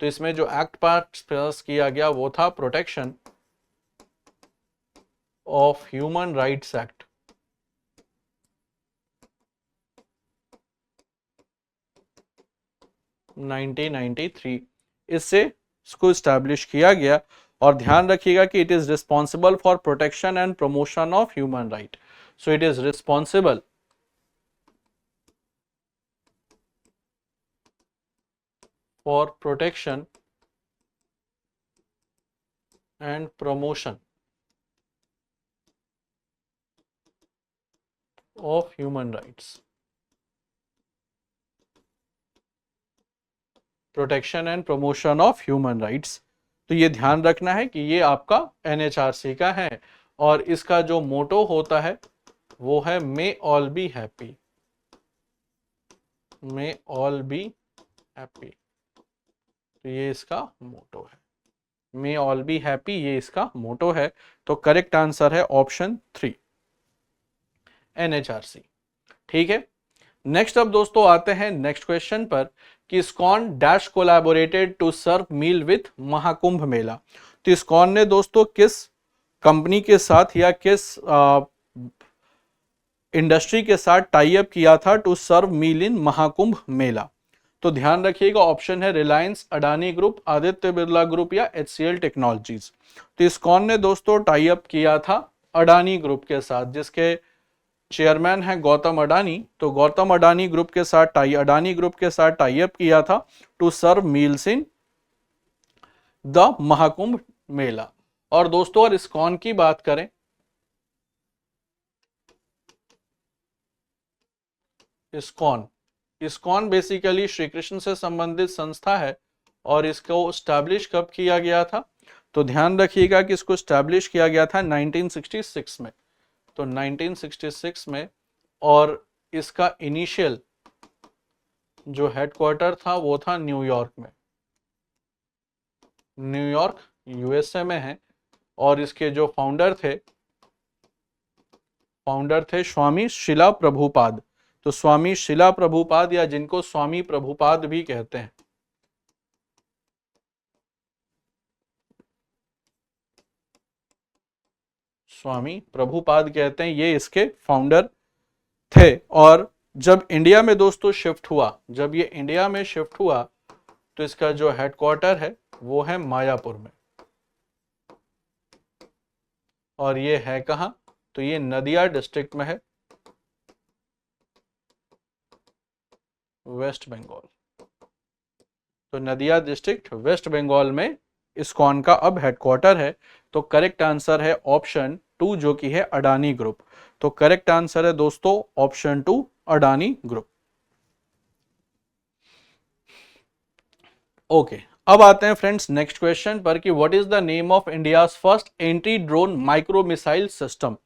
तो इसमें जो एक्ट पास किया गया वो था protection of human rights act 1993। इससे इसको स्टैब्लिश किया गया। और ध्यान रखिएगा कि it is responsible for protection and promotion of human right. So it is responsible for protection and promotion of human rights. Protection and promotion of human rights. तो ये ध्यान रखना है कि ये आपका एनएचआरसी का है और इसका जो मोटो होता है वो है may all be happy, may all be happy. तो ये इसका मोटो है, मे ऑल बी हैप्पी, ये इसका मोटो है। तो करेक्ट आंसर है ऑप्शन 3 एनएचआरसी। ठीक है, नेक्स्ट अब दोस्तों आते हैं नेक्स्ट क्वेश्चन पर कि ISKCON dash collaborated to serve meal with Mahakumbh Mela. तो इस्कॉन ने दोस्तों किस कंपनी के साथ या किस इंडस्ट्री के साथ टाई अप किया था टू सर्व मील इन महाकुंभ मेला? तो ध्यान रखिएगा ऑप्शन है रिलायंस, अडानी ग्रुप, आदित्य बिरला ग्रुप या HCL टेक्नोलॉजीज। तो इस्कॉन ने दोस्तों टाई अप किया था अडानी ग्रुप के साथ, जिसके चेयरमैन है गौतम अडानी। तो गौतम अडानी ग्रुप के साथ अडानी ग्रुप के साथ टाई अप किया था to serve meals in the Mahakumbh Mela. और दोस्तों और इस्कॉन की बात करें, इस्कॉन बेसिकली श्री कृष्ण से संबंधित संस्था है और इसको स्टैब्लिश कब किया गया था? तो ध्यान रखिएगा कि इसको स्टैब्लिश किया गया था 1966 में। तो 1966 में, और इसका इनिशियल जो हेडक्वार्टर था वो था न्यूयॉर्क में, न्यूयॉर्क यूएसए में है। और इसके जो फाउंडर थे स्वामी शिला प्रभुपाद। तो स्वामी शिला प्रभुपाद या जिनको स्वामी प्रभुपाद भी कहते हैं, स्वामी प्रभुपाद कहते हैं, ये इसके फाउंडर थे। और जब इंडिया में दोस्तों शिफ्ट हुआ, जब ये इंडिया में शिफ्ट हुआ तो इसका जो हेडक्वार्टर है वो है मायापुर में। और ये है कहां? तो ये नदिया डिस्ट्रिक्ट में है, वेस्ट बंगाल। तो नदिया डिस्ट्रिक्ट वेस्ट बंगाल में इस्कॉन का अब हेडक्वार्टर है। तो करेक्ट आंसर है ऑप्शन 2 जो कि है अडानी ग्रुप। तो करेक्ट आंसर है दोस्तों ऑप्शन 2 अडानी ग्रुप। ओके, अब आते हैं फ्रेंड्स नेक्स्ट क्वेश्चन पर कि what is the name of India's first anti drone micro missile system.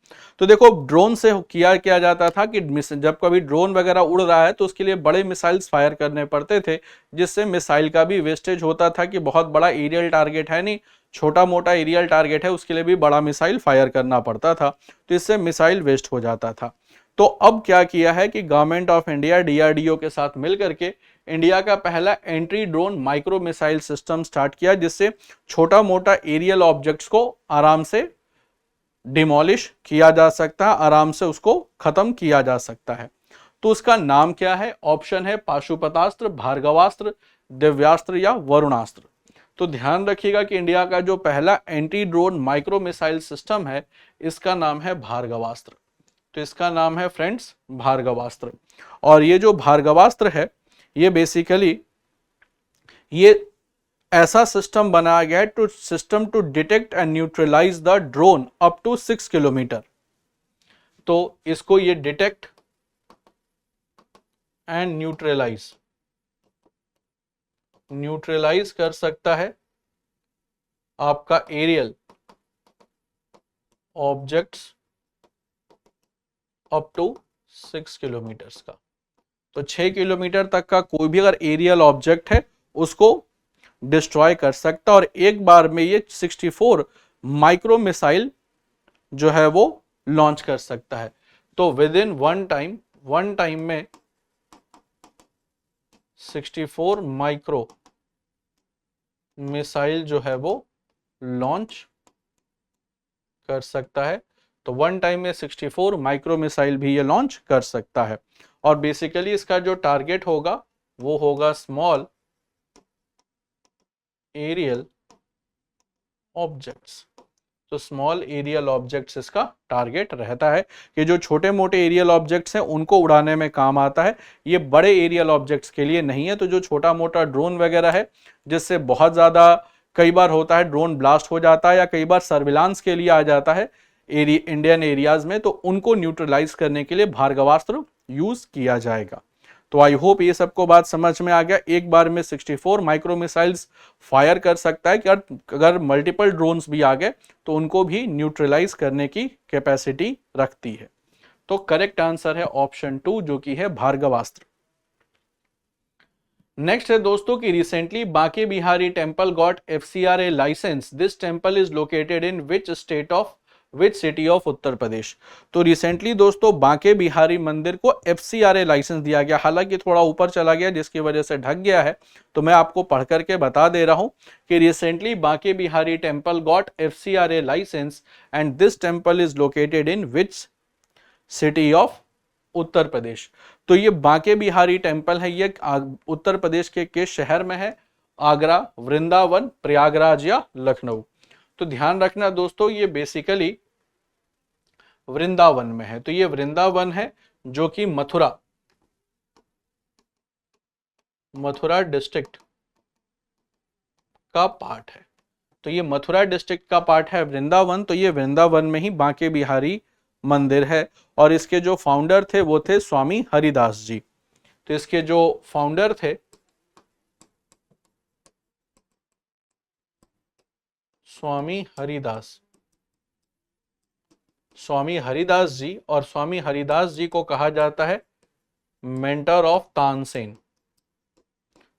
तो देखो ड्रोन से क्या जाता था कि जब कभी ड्रोन वगैरह उड़ रहा है तो उसके लिए बड़े मिसाइल्स फायर करने पड़ते थे, जिससे मिसाइल का भी वेस्टेज होता था कि बहुत बड़ा एरियल टारगेट है नहीं, छोटा मोटा एरियल टारगेट है, उसके लिए भी बड़ा मिसाइल फायर करना पड़ता था, तो इससे मिसाइल वेस्ट हो जाता था। तो अब क्या किया है कि गवर्नमेंट ऑफ इंडिया डीआरडीओ के साथ मिलकर के इंडिया का पहला entry drone micro missile system start किया, जिससे छोटा मोटा एरियल ऑब्जेक्ट्स को आराम से डिमोलिश किया जा सकता है, आराम से उसको खत्म किया जा सकता है। तो उसका नाम क्या है? ऑप्शन है पाशुपतास्त्र, भार्गवास्त्र, दिव्यास्त्र या वरुणास्त्र। तो ध्यान रखिएगा कि इंडिया का जो पहला anti drone micro missile system है इसका नाम है भार्गवास्त्र। तो इसका नाम है फ्रेंड्स भार्गवास्त्र। और ये जो भार्गवास्त्र है ये बेसिकली ये ऐसा सिस्टम बनाया गया है to detect and neutralise the drone up to 6 kilometre. तो इसको ये डिटेक्ट एंड न्यूट्रलाइज कर सकता है आपका aerial objects up to 6 kilometres का। तो 6 किलोमीटर तक का कोई भी अगर एरियल ऑब्जेक्ट है उसको डिस्ट्रॉय कर सकता है, और एक बार में ये 64 माइक्रो मिसाइल जो है वो लॉन्च कर सकता है। तो विद इन वन टाइम में 64 माइक्रो मिसाइल जो है वो लॉन्च कर सकता है। तो वन टाइम में 64 माइक्रो मिसाइल भी ये लॉन्च कर सकता है। और बेसिकली इसका जो टारगेट होगा वो होगा स्मॉल एरियल ऑब्जेक्ट्स। तो स्मॉल एरियल ऑब्जेक्ट्स इसका टारगेट रहता है कि जो छोटे मोटे एरियल ऑब्जेक्ट्स हैं उनको उड़ाने में काम आता है, ये बड़े एरियल ऑब्जेक्ट्स के लिए नहीं है। तो जो छोटा मोटा ड्रोन वगैरह है जिससे बहुत ज़्यादा कई बार होता है ड्रोन ब्लास्ट हो जाता है या कई बार सर्विलांस के लिए आ जाता है इंडियन एरियाज में, तो उनको न्यूट्रलाइज करने के लिए भार्गवास्त्र यूज किया जाएगा। तो आई होप ये सबको बात समझ में आ गया। एक बार में 64 माइक्रो मिसाइल्स फायर कर सकता है कि अगर मल्टीपल ड्रोन्स भी आ गए तो उनको भी न्यूट्रलाइज करने की कैपेसिटी रखती है। तो करेक्ट आंसर है ऑप्शन 2 जो कि है भार्गवास्त्र। नेक्स्ट है दोस्तों कि recently Banke Bihari temple got FCRA license. This temple is located in which city of Uttar Pradesh. तो रिसेंटली दोस्तों बांके बिहारी मंदिर को FCRA लाइसेंस दिया गया, हालांकि थोड़ा ऊपर चला गया जिसकी वजह से ढक गया है, तो मैं आपको पढ़ करके बता दे रहा हूं कि recently Banke Bihari temple got FCRA license and this temple is located in which city of Uttar Pradesh. तो ये बांके बिहारी टेम्पल है, ये उत्तर प्रदेश के किस शहर में है? आगरा, वृंदावन, प्रयागराज या लखनऊ। तो ध्यान रखना दोस्तों ये बेसिकली वृंदावन में है। तो ये वृंदावन है जो कि मथुरा डिस्ट्रिक्ट का पार्ट है। तो ये मथुरा डिस्ट्रिक्ट का पार्ट है वृंदावन। तो ये वृंदावन में ही बांके बिहारी मंदिर है और इसके जो फाउंडर थे वो थे स्वामी हरिदास जी। तो इसके जो फाउंडर थे स्वामी हरिदास जी, और स्वामी हरिदास जी को कहा जाता है मेंटर ऑफ तानसेन।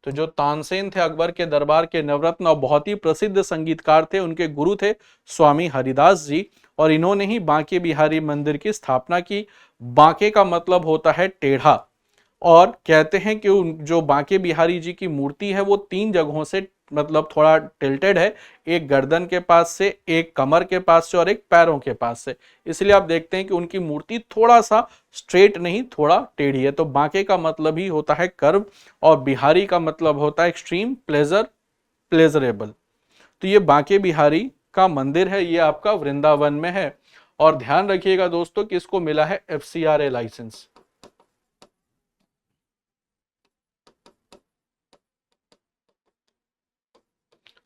तो जो तानसेन थे अकबर के दरबार के नवरत्न और बहुत ही प्रसिद्ध संगीतकार थे, उनके गुरु थे स्वामी हरिदास जी, और इन्होंने ही बांके बिहारी मंदिर की स्थापना की। बांके का मतलब होता है टेढ़ा, और कहते हैं कि जो बांके बिहारी जी की मूर्ति है वो 3 जगहों से मतलब थोड़ा टिल्टेड है, एक गर्दन के पास से, एक कमर के पास से और एक पैरों के पास से। इसलिए आप देखते हैं कि उनकी मूर्ति थोड़ा सा स्ट्रेट नहीं, थोड़ा टेढ़ी है। तो बांके का मतलब ही होता है कर्व और बिहारी का मतलब होता है एक्सट्रीम प्लेजर, प्लेजरेबल। तो ये बांके बिहारी का मंदिर है, ये आपका वृंदावन में है। और ध्यान रखिएगा दोस्तों कि इसको मिला है FCRA लाइसेंस।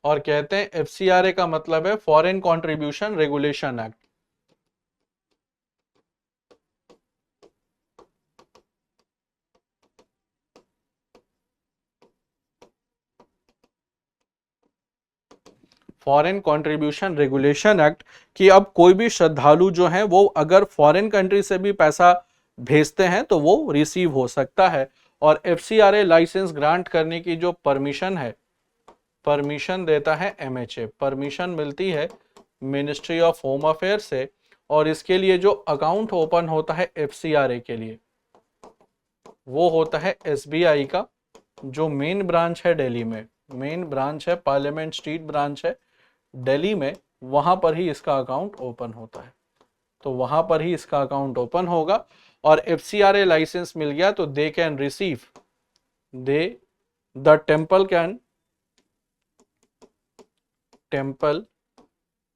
और कहते हैं FCRA का मतलब है foreign contribution regulation act. Foreign contribution regulation act कि अब कोई भी श्रद्धालु जो है वो अगर फॉरेन कंट्री से भी पैसा भेजते हैं तो वो रिसीव हो सकता है। और FCRA लाइसेंस ग्रांट करने की जो परमिशन है, परमिशन देता है MHA, परमिशन मिलती है मिनिस्ट्री ऑफ होम अफेयर से। और इसके लिए जो अकाउंट ओपन होता है FCRA के लिए, वो होता है SBI का, जो मेन ब्रांच है दिल्ली में, मेन ब्रांच है पार्लियामेंट स्ट्रीट ब्रांच है दिल्ली में, वहां पर ही इसका अकाउंट ओपन होता है। तो वहां पर ही इसका अकाउंट ओपन होगा। और FCRA लाइसेंस मिल गया तो they can receive, they the temple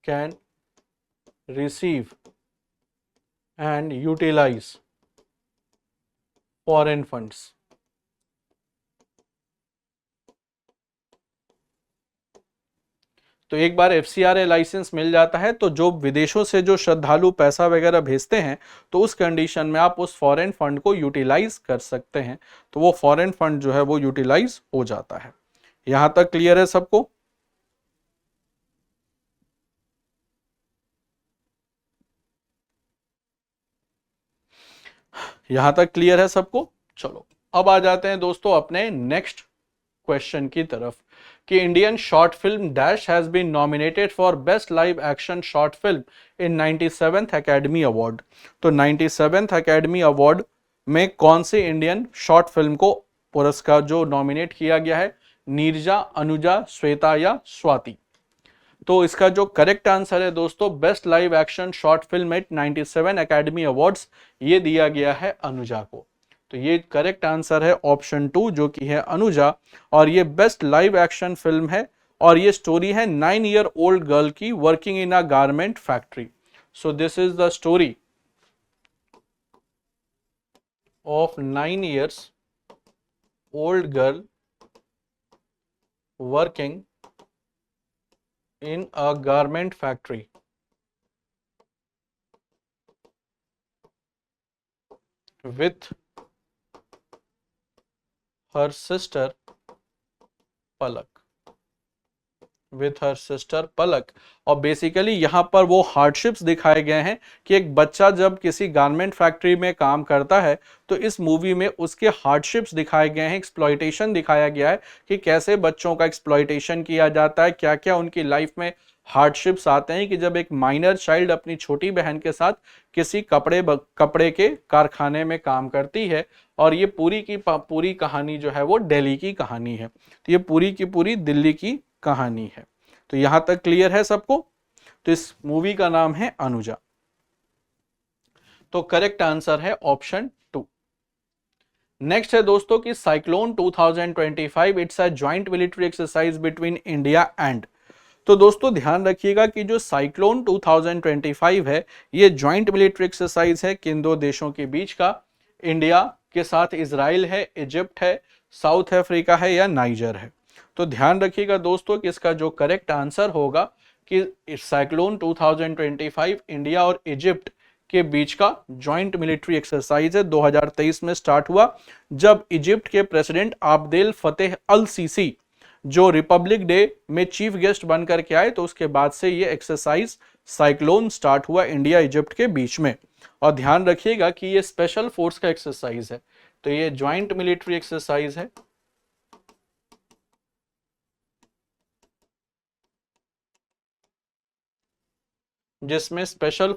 can receive and utilise foreign funds. तो एक बार FCRA लाइसेंस मिल जाता है तो जो विदेशों से जो श्रद्धालु पैसा वगैरह भेजते हैं तो उस कंडीशन में आप उस फॉरेन फंड को यूटिलाइज कर सकते हैं। तो वो फॉरेन फंड जो है वो यूटिलाइज हो जाता है। यहां तक क्लियर है सबको? यहां तक क्लियर है सबको? चलो अब आ जाते हैं दोस्तों अपने नेक्स्ट क्वेश्चन की तरफ कि Indian short film dash has been nominated for best live action short film in 97th academy award. तो 97th एकेडमी अवार्ड में कौन सी इंडियन शॉर्ट फिल्म को पुरस्कार जो नॉमिनेट किया गया है? नीरजा, अनुजा, श्वेता या स्वाति? तो इसका जो करेक्ट आंसर है दोस्तों, best live action short film at 97 academy awards, ये दिया गया है अनुजा को। तो ये करेक्ट आंसर है ऑप्शन 2 जो कि है अनुजा। और ये बेस्ट लाइव एक्शन फिल्म है और ये स्टोरी है 9 year old गर्ल की working in a garment factory. So this is the story of 9 years old girl working in a garment factory with her sister Palak, with her sister Palak. और basically यहाँ पर वो hardships दिखाए गए हैं कि एक बच्चा जब किसी गारमेंट फैक्ट्री में काम करता है तो इस मूवी में उसके हार्डशिप्स दिखाए गए हैं, एक्सप्लॉयटेशन दिखाया गया है कि कैसे बच्चों का एक्सप्लॉयटेशन किया जाता है, क्या क्या उनकी लाइफ में हार्डशिप्स आते हैं कि जब एक माइनर चाइल्ड अपनी छोटी बहन के साथ किसी कपड़े के कारखाने में काम करती है। और ये पूरी की पूरी कहानी जो है वो दिल्ली की कहानी है। तो ये पूरी की पूरी दिल्ली की कहानी है। तो यहां तक क्लियर है सबको? तो इस मूवी का नाम है अनुजा। तो करेक्ट आंसर है ऑप्शन 2। नेक्स्ट है दोस्तों कि cyclone 2025 it's a joint military exercise between India and. तो दोस्तों ध्यान रखिएगा कि जो साइक्लोन 2025 है ये जॉइंट मिलिट्री एक्सरसाइज है किन दो देशों के बीच का? इंडिया के साथ इजराइल है, इजिप्ट है, साउथ अफ्रीका है या नाइजर है? तो ध्यान रखिएगा दोस्तों कि इसका जो करेक्ट आंसर होगा कि साइक्लोन 2025 इंडिया और इजिप्ट के बीच का जॉइंट मिलिट्री एक्सरसाइज है। 2023 में स्टार्ट हुआ जब इजिप्ट के प्रेसिडेंट आब्देल फतेह अल सीसी जो रिपब्लिक डे में चीफ गेस्ट बनकर के आए, तो उसके बाद से ये एक्सरसाइज साइक्लोन स्टार्ट हुआ इंडिया इजिप्ट के बीच में। और ध्यान रखिएगा कि ये स्पेशल फोर्स का एक्सरसाइज है, तो ये ज्वाइंट मिलिट्री एक्सरसाइज है जिसमें स्पेशल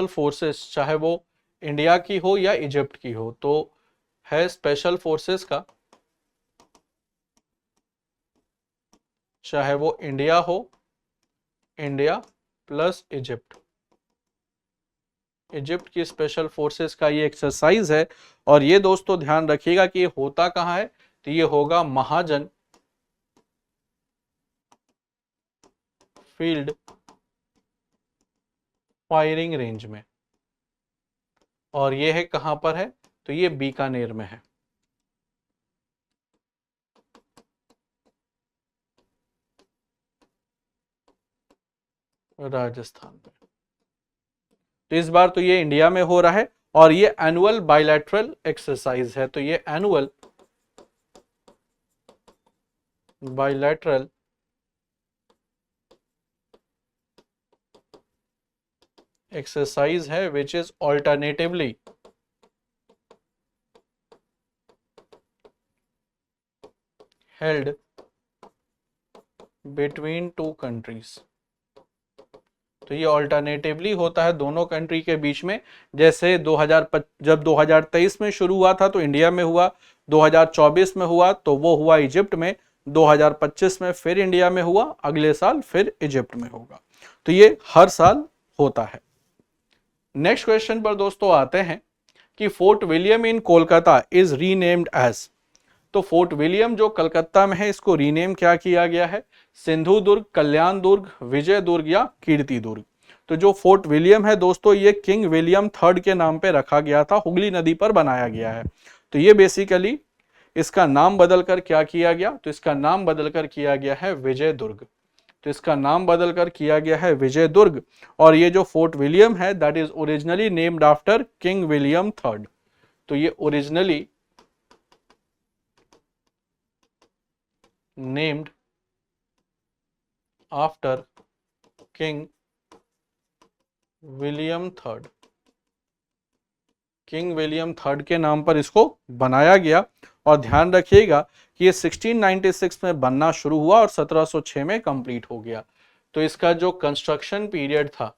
फोर्सेस चाहे वो इंडिया की हो या इजिप्ट की हो, तो है स्पेशल फोर्सेस का, चाहे वो इंडिया हो, इंडिया प्लस इजिप्ट, इजिप्ट की स्पेशल फोर्सेस का ये एक्सरसाइज है। और ये दोस्तों ध्यान रखिएगा कि ये होता कहाँ है, तो ये होगा महाजन फील्ड फायरिंग रेंज में, और ये है कहां पर है, तो ये बीकानेर में है, राजस्थान में। तो इस बार तो ये इंडिया में हो रहा है, और ये एनुअल बायलैटरल एक्सरसाइज है, तो ये एनुअल बायलैटरल एक्सरसाइज है which is alternatively held between two countries. तो ये ऑल्टरनेटिवली होता है दोनों कंट्री के बीच में। जैसे जब 2023 में शुरू हुआ था तो इंडिया में हुआ, 2024 में हुआ तो वो हुआ इजिप्ट में, 2025 में फिर इंडिया में हुआ, अगले साल फिर इजिप्ट में होगा। तो ये हर साल होता है। नेक्स्ट क्वेश्चन पर दोस्तों आते हैं कि Fort William in Kolkata is renamed as. तो फोर्ट विलियम जो कलकत्ता में है इसको रीनेम क्या किया गया है, सिंधु दुर्ग, कल्याण दुर्ग, विजय दुर्ग या कीर्ति दुर्ग। तो जो फोर्ट विलियम है दोस्तों ये किंग विलियम थर्ड के नाम पे रखा गया था, हुगली नदी पर बनाया गया है। तो ये बेसिकली इसका नाम बदलकर क्या किया गया, तो इसका नाम बदलकर किया गया है विजय दुर्ग। तो इसका नाम बदलकर किया गया है विजय दुर्ग। और ये जो फोर्ट विलियम है that is originally named after king William third. तो ये originally named after king William third, king William third के नाम पर इसको बनाया गया। और ध्यान रखिएगा कि ये 1696 में बनना शुरू हुआ और 1706 में कंप्लीट हो गया। तो इसका जो कंस्ट्रक्शन पीरियड था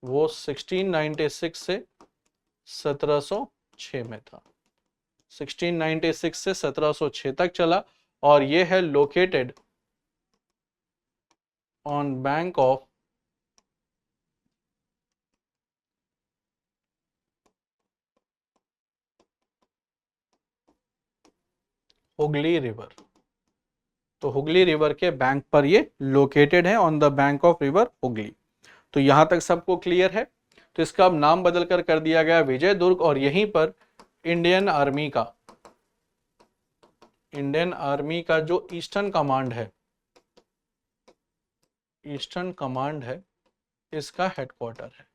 वो 1696 से 1706 में था, 1696 से 1706 तक चला। और ये है located on bank of Hooghly river. तो हुगली रिवर के बैंक पर ये लोकेटेड है, on the bank of river Hooghly. तो यहां तक सबको क्लियर है। तो इसका अब नाम बदलकर कर दिया गया विजय दुर्ग। और यहीं पर इंडियन आर्मी का जो ईस्टर्न कमांड है, ईस्टर्न कमांड है, इसका हेडक्वार्टर है।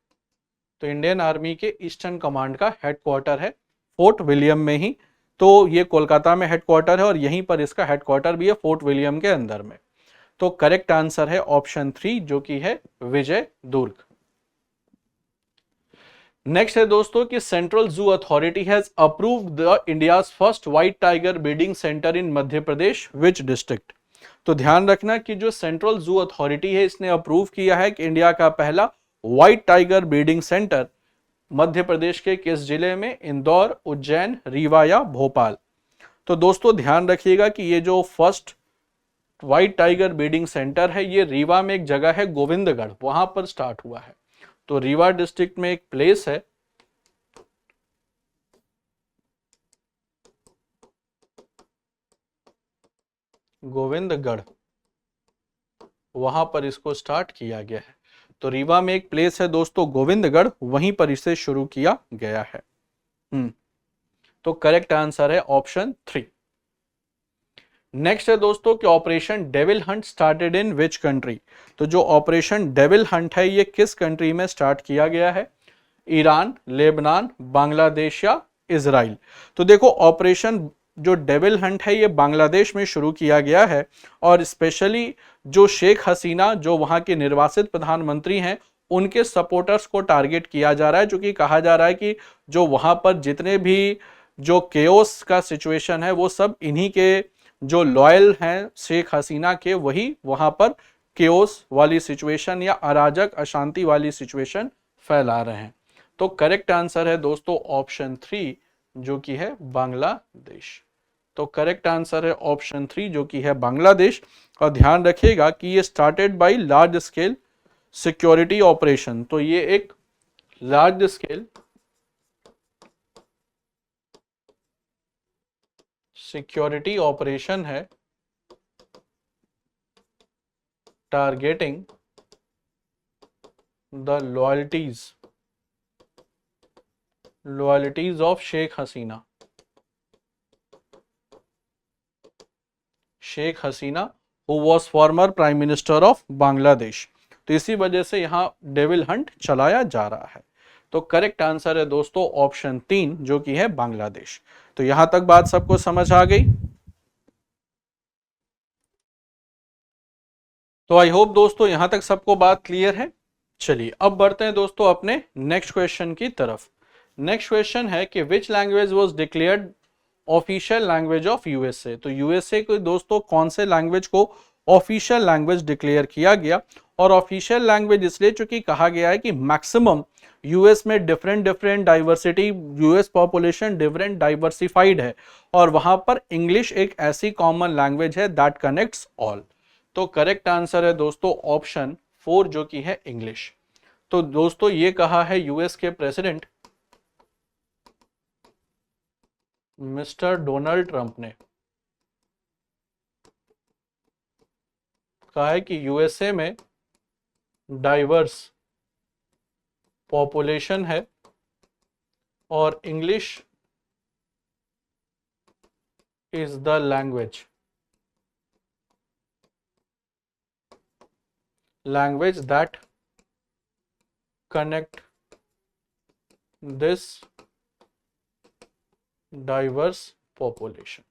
तो इंडियन आर्मी के ईस्टर्न कमांड का हेडक्वार्टर है फोर्ट विलियम में ही। तो ये कोलकाता में हेडक्वार्टर है और यहीं पर इसका हेडक्वार्टर भी है फोर्ट विलियम के अंदर में। तो करेक्ट आंसर है ऑप्शन 3 जो कि है विजय दुर्ग। नेक्स्ट है दोस्तों कि central zoo authority has approved the India's first white tiger breeding centre in Madhya Pradesh which district. तो ध्यान रखना कि जो सेंट्रल जू अथॉरिटी है इसने अप्रूव किया है कि इंडिया का पहला white tiger breeding centre Madhya Pradesh के किस जिले में, इंदौर, उज्जैन, रीवा या भोपाल। तो दोस्तों ध्यान रखिएगा कि ये जो first white tiger breeding centre है ये रीवा में एक जगह है गोविंदगढ़, वहां पर स्टार्ट हुआ है। तो रीवा डिस्ट्रिक्ट में एक प्लेस है गोविंदगढ़, वहां पर इसको स्टार्ट किया गया है। तो रीवा में एक प्लेस है दोस्तों गोविंदगढ़, वहीं पर इसे शुरू किया गया है। तो करेक्ट आंसर है ऑप्शन 3। नेक्स्ट है दोस्तों कि operation devil Hunt started in which country. तो जो ऑपरेशन डेविल हंट है ये किस कंट्री में स्टार्ट किया गया है, ईरान, लेबनान, बांग्लादेश या इजराइल। तो देखो ऑपरेशन जो डेविल हंट है ये बांग्लादेश में शुरू किया गया है। और स्पेशली जो शेख हसीना जो वहां के निर्वासित प्रधानमंत्री हैं उनके सपोर्टर्स को टारगेट किया जा रहा है, जो कि कहा जा रहा है कि जो वहां पर जितने भी जो केओस का सिचुएशन है वो सब इन्हीं के जो लॉयल हैं शेख हसीना के, वही वहां पर केओस वाली सिचुएशन या अराजक अशांति वाली सिचुएशन फैला रहे हैं। तो करेक्ट आंसर है दोस्तों ऑप्शन 3 जो कि है बांग्लादेश। तो करेक्ट आंसर है ऑप्शन 3 जो कि है बांग्लादेश। और ध्यान रखिएगा कि ये started by large scale security operation. तो ये एक लार्ज स्केल सिक्योरिटी ऑपरेशन है targeting the loyalties of Sheikh Hasina who was former prime minister of Bangladesh. तो इसी वजह से यहां डेविल हंट चलाया जा रहा है। तो करेक्ट आंसर है दोस्तों ऑप्शन 3 जो कि है बांग्लादेश। तो यहां तक बात सबको समझ आ गई। तो आई होप दोस्तों यहां तक सबको बात क्लियर है। चलिए अब बढ़ते हैं दोस्तों अपने नेक्स्ट क्वेश्चन की तरफ। नेक्स्ट क्वेश्चन है कि which language was declared official language of USA. तो यूएसए को दोस्तों कौन से लैंग्वेज को ऑफिशियल लैंग्वेज डिक्लेयर किया गया। और ऑफिशियल लैंग्वेज इसलिए चूंकि कहा गया है कि मैक्सिमम यूएस में different diversity, US population different diversified है और वहां पर इंग्लिश एक ऐसी कॉमन लैंग्वेज है दैट कनेक्ट्स ऑल। तो करेक्ट आंसर है दोस्तों ऑप्शन 4 जो कि है इंग्लिश। तो दोस्तों ये कहा है यूएस के प्रेसिडेंट मिस्टर डोनाल्ड ट्रंप ने, कहा है कि यूएसए में डाइवर्स पॉपुलेशन है और English is the language that connect this diverse population.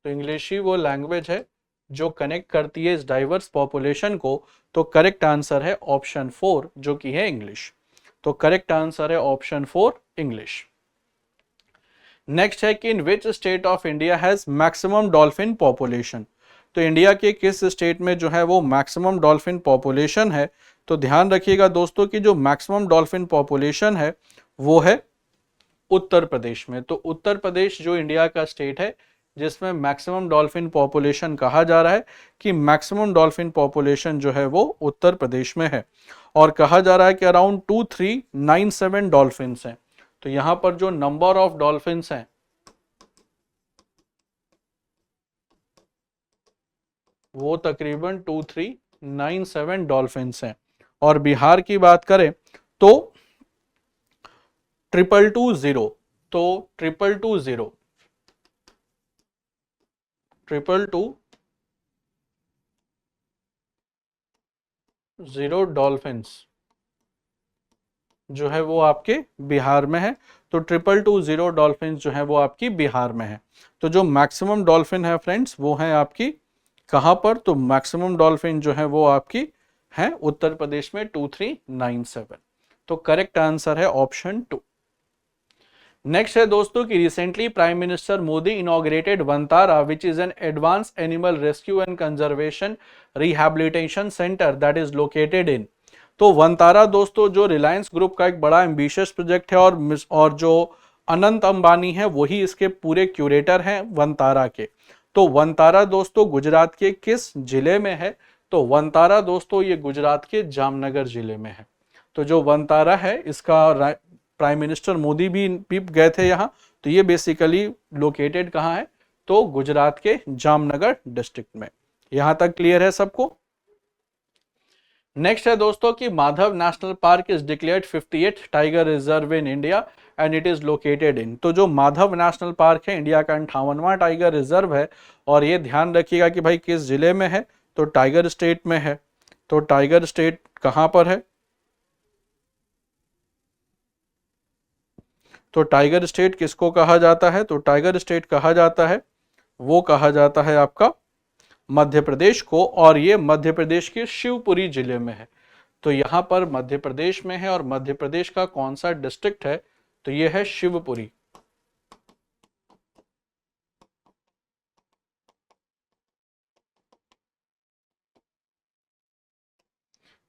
तो इंग्लिश ही वो लैंग्वेज है जो कनेक्ट करती है इस डाइवर्स पॉपुलेशन को। तो करेक्ट आंसर है ऑप्शन 4 जो कि है इंग्लिश। तो करेक्ट आंसर है ऑप्शन 4 इंग्लिश। नेक्स्ट है कि in which state of India has maximum dolphin population. तो इंडिया के किस स्टेट में जो है वो मैक्सिमम डॉल्फिन पॉपुलेशन है। तो ध्यान रखिएगा दोस्तों कि जो मैक्सिमम डॉल्फिन पॉपुलेशन है वो है उत्तर प्रदेश में। तो उत्तर प्रदेश जो इंडिया का स्टेट है जिसमें मैक्सिमम डॉल्फिन पॉपुलेशन कहा जा रहा है कि मैक्सिमम डॉल्फिन पॉपुलेशन जो है वो उत्तर प्रदेश में है। और कहा जा रहा है कि अराउंड 2397 डॉल्फिन्स हैं। तो यहां पर जो नंबर ऑफ डॉल्फिन्स हैं वो तकरीबन 2397 डॉल्फिन्स हैं। और बिहार की बात करें तो 2220। तो 2220 डॉल्फिन्स जो है वो आपके बिहार में है। तो 2220 डॉल्फिन्स जो है वो आपकी बिहार में है। तो जो मैक्सिमम डॉल्फिन है फ्रेंड्स वो है आपकी कहां पर। तो मैक्सिमम डॉल्फिन जो है वो आपकी है उत्तर प्रदेश में 2397। तो करेक्ट आंसर है ऑप्शन 2। नेक्स्ट है दोस्तों कि recently prime minister Modi inaugurated Vantara which is an advance animal rescue and conservation rehabilitation centre that is located इन। तो वंतारा दोस्तों जो रिलायंस ग्रुप का एक बड़ा एम्बिशियस प्रोजेक्ट है और जो अनंत अंबानी है वही इसके पूरे क्यूरेटर हैं वंतारा के। तो वंतारा दोस्तों गुजरात के किस जिले में है। तो वंतारा दोस्तों ये गुजरात के जामनगर जिले में है। तो जो वंतारा है इसका प्राइम मिनिस्टर मोदी भी गए थे यहाँ। तो ये बेसिकली लोकेटेड कहाँ है तो गुजरात के जामनगर डिस्ट्रिक्ट में। यहां तक क्लियर है सबको। नेक्स्ट है दोस्तों कि Madhav national park is declared 58th tiger reserve in India and it is located इन। तो जो माधव नेशनल पार्क है इंडिया का 58वां टाइगर रिजर्व है। और ये ध्यान रखिएगा कि भाई किस जिले में है तो टाइगर स्टेट में है। तो टाइगर स्टेट कहां पर है। तो टाइगर स्टेट किसको कहा जाता है। तो टाइगर स्टेट कहा जाता है वो कहा जाता है आपका मध्य प्रदेश को। और ये मध्य प्रदेश के शिवपुरी जिले में है। तो यहां पर मध्य प्रदेश में है और मध्य प्रदेश का कौन सा डिस्ट्रिक्ट है तो ये है शिवपुरी।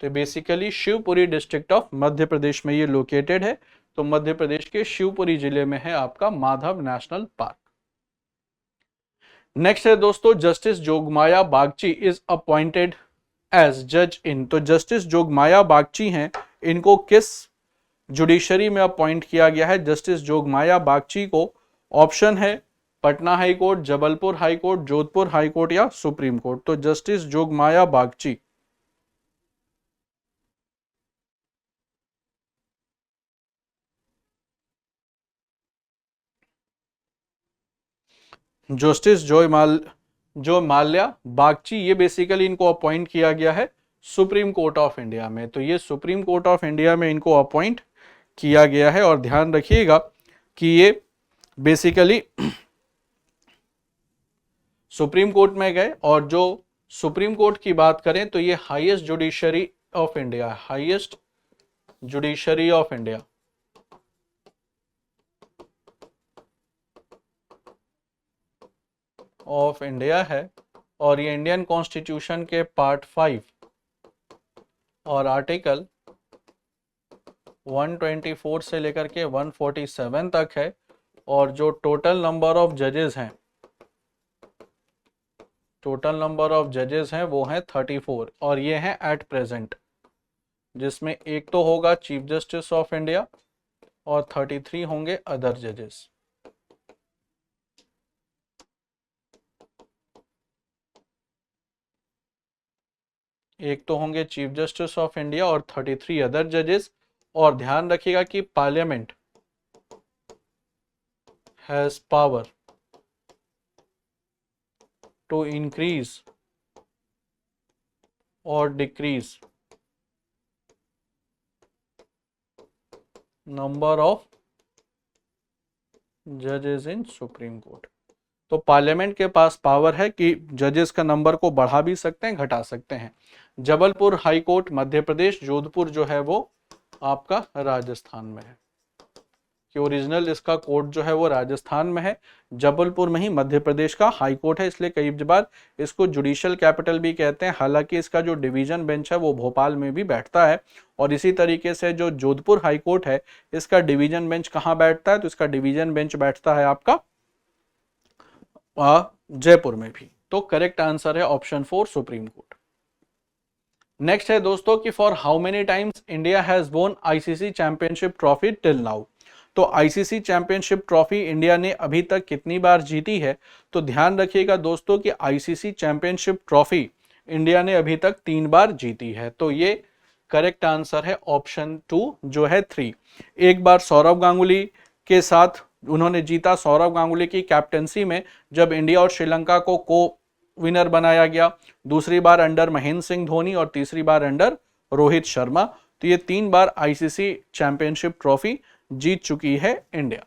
तो basically Shivpuri district of Madhya प्रदेश में ये लोकेटेड है। तो मध्य प्रदेश के शिवपुरी जिले में है आपका माधव नेशनल पार्क। नेक्स्ट है दोस्तों, justice Jogmaya Bagchi is appointed as जज इन। तो जस्टिस जोगमाया बागची हैं, इनको किस जुडिशरी में अपॉइंट किया गया है? जस्टिस जोगमाया बागची को ऑप्शन है Patna high court, Jabalpur high court, Jodhpur high court या सुप्रीम कोर्ट। तो जस्टिस जोगमाया बागची जस्टिस जो माल्या बागची, ये बेसिकली इनको अपॉइंट किया गया है सुप्रीम कोर्ट ऑफ इंडिया में। तो ये सुप्रीम कोर्ट ऑफ इंडिया में इनको अपॉइंट किया गया है। और ध्यान रखिएगा कि ये बेसिकली सुप्रीम कोर्ट में गए, और जो सुप्रीम कोर्ट की बात करें तो ये highest judiciary of India, highest judiciary of India. Of India है, और ये इंडियन कॉन्स्टिट्यूशन के पार्ट 5 और आर्टिकल 124 से लेकर के 147 तक है। और जो टोटल नंबर ऑफ जजेस हैं, टोटल नंबर ऑफ जजेस हैं वो हैं 34, और ये हैं एट प्रेजेंट, जिसमें एक तो होगा चीफ जस्टिस ऑफ इंडिया और 33 होंगे अदर जजेस। एक तो होंगे चीफ जस्टिस ऑफ इंडिया और 33 अदर जजेस। और ध्यान रखिएगा कि parliament has power to increase और डिक्रीज नंबर ऑफ जजेस इन सुप्रीम कोर्ट। तो पार्लियामेंट के पास पावर है कि जजेस का नंबर को बढ़ा भी सकते हैं, घटा सकते हैं। जबलपुर हाई कोर्ट मध्य प्रदेश, जोधपुर जो है वो आपका राजस्थान में है, कि ओरिजिनल इसका कोर्ट जो है वो राजस्थान में है, जबलपुर में ही मध्य प्रदेश का हाई कोर्ट है, इसलिए कई बार इसको जुडिशियल कैपिटल भी कहते हैं। हालांकि इसका जो डिवीजन बेंच है वो भोपाल में भी बैठता है। और इसी तरीके से जो जोधपुर हाई कोर्ट है, इसका डिवीजन बेंच कहाँ बैठता है? तो इसका डिवीजन बेंच बैठता है आपका जयपुर में भी। तो करेक्ट आंसर है ऑप्शन 4 सुप्रीम कोर्ट। नेक्स्ट है दोस्तों कि for how many times India has वोन ICC championship trophy till now. तो आईसीसी चैंपियनशिप ट्रॉफी इंडिया ने अभी तक कितनी बार जीती है? तो ध्यान रखिएगा दोस्तों कि आईसीसी चैंपियनशिप ट्रॉफी इंडिया ने अभी तक 3 बार जीती है। तो ये करेक्ट आंसर है ऑप्शन 2 जो है 3। एक बार सौरव गांगुली के साथ उन्होंने जीता, सौरव गांगुली की कैप्टेंसी में, जब इंडिया और श्रीलंका को विनर बनाया गया। दूसरी बार अंडर महेंद्र सिंह धोनी और तीसरी बार अंडर रोहित शर्मा। तो ये 3 बार आईसीसी चैंपियनशिप ट्रॉफी जीत चुकी है इंडिया।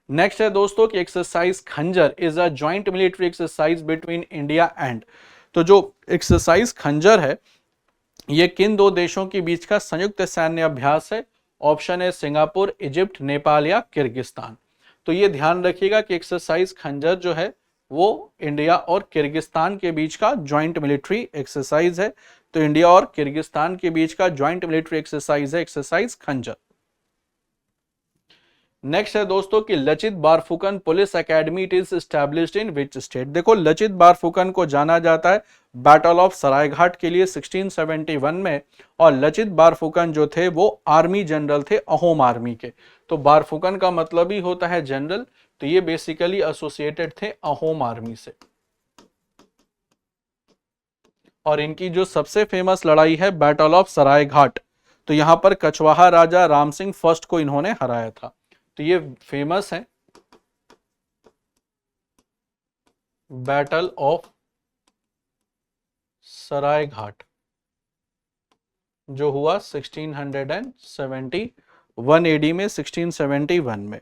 नेक्स्ट है दोस्तों कि एक्सरसाइज खंजर is a joint military exercise between India and. तो जो एक्सरसाइज खंजर है ये किन 2 देशों के बीच का संयुक्त सैन्य अभ्यास है? ऑप्शन है सिंगापुर, इजिप्ट, नेपाल या किर्गिस्तान। तो ये ध्यान रखिएगा कि एक्सरसाइज खंजर जो है वो इंडिया और किर्गिस्तान के बीच का ज्वाइंट मिलिट्री एक्सरसाइज है। तो इंडिया और किर्गिस्तान के बीच का ज्वाइंट मिलिट्री एक्सरसाइज है एक्सरसाइज खंजर। नेक्स्ट है दोस्तों कि Lachit Barphukan police academy it is established in which state. देखो लचित बारफुकन को जाना जाता है बैटल ऑफ सरायघाट के लिए 1671 में, और लचित बारफुकन जो थे वो आर्मी जनरल थे अहोम आर्मी के। तो बारफुकन का मतलब ही होता है जनरल, तो ये बेसिकली एसोसिएटेड थे अहोम आर्मी से। और इनकी जो सबसे फेमस लड़ाई है बैटल ऑफ सरायघाट, तो यहां पर कछवाहा राजा राम सिंह फर्स्ट को इन्होंने हराया था। तो ये फेमस है बैटल ऑफ सरायघाट जो हुआ 1671 एडी में, 1671 में।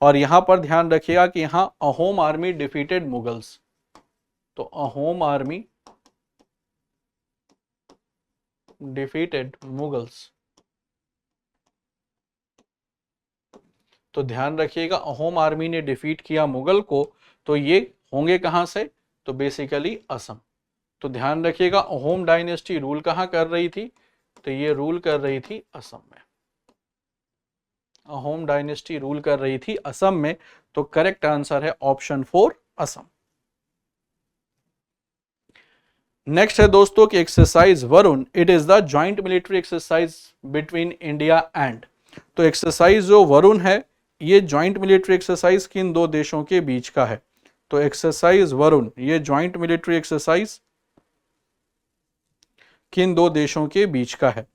और यहां पर ध्यान रखिएगा कि यहां अहोम आर्मी डिफीटेड मुगल्स। तो अहोम आर्मी डिफीटेड मुगल्स। तो ध्यान रखिएगा अहोम आर्मी ने डिफीट किया मुगल को। तो ये होंगे कहां से? तो बेसिकली असम। तो ध्यान रखिएगा, अहोम डायनेस्टी रूल कहाँ कर रही थी? तो ये रूल कर रही थी असम में। अहोम डायनेस्टी रूल कर रही थी असम में। तो करेक्ट आंसर है ऑप्शन 4 असम। नेक्स्ट है दोस्तों कि exercise Varun, it is the joint military exercise between India and. तो एक्सरसाइज जो वरुण है ये ज्वाइंट मिलिट्री एक्सरसाइज किन दो देशों के बीच का है? तो एक्सरसाइज वरुण ये ज्वाइंट मिलिट्री एक्सरसाइज किन दो देशों के बीच का है?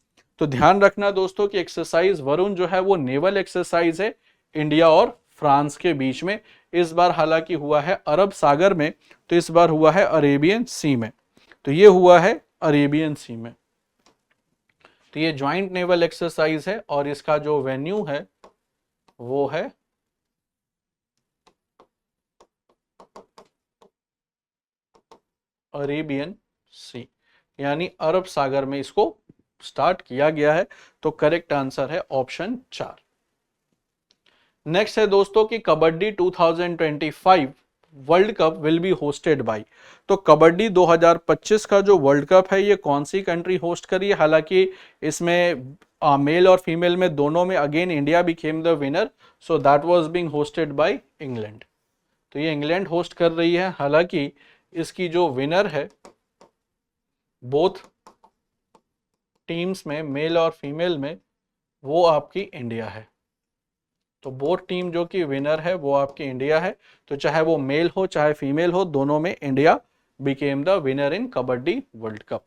तो ध्यान रखना दोस्तों कि एक्सरसाइज वरुण जो है वो नेवल एक्सरसाइज है इंडिया और फ्रांस के बीच में। इस बार हालांकि हुआ है अरब सागर में, तो इस बार हुआ है अरेबियन सी में। तो ये हुआ है अरेबियन सी में। तो ये ज्वाइंट नेवल एक्सरसाइज है और इसका जो वेन्यू है वो है अरेबियन सी, यानी अरब सागर में इसको स्टार्ट किया गया है। तो करेक्ट आंसर है ऑप्शन 4। नेक्स्ट है दोस्तों कि kabaddi 2025 world cup will be hosted by. तो कबड्डी 2025 का जो वर्ल्ड कप है ये कौन सी कंट्री होस्ट करी है? हालांकि इसमें मेल और फीमेल में दोनों में again India became the winner, so that was being hosted by England. तो ये इंग्लैंड होस्ट कर रही है। हालांकि इसकी जो विनर है बोथ टीम्स में, मेल और फीमेल में, वो आपकी इंडिया है। तो बोथ टीम जो कि विनर है वो आपकी इंडिया है। तो चाहे वो मेल हो चाहे फीमेल हो, दोनों में India became the winner in kabaddi world cup.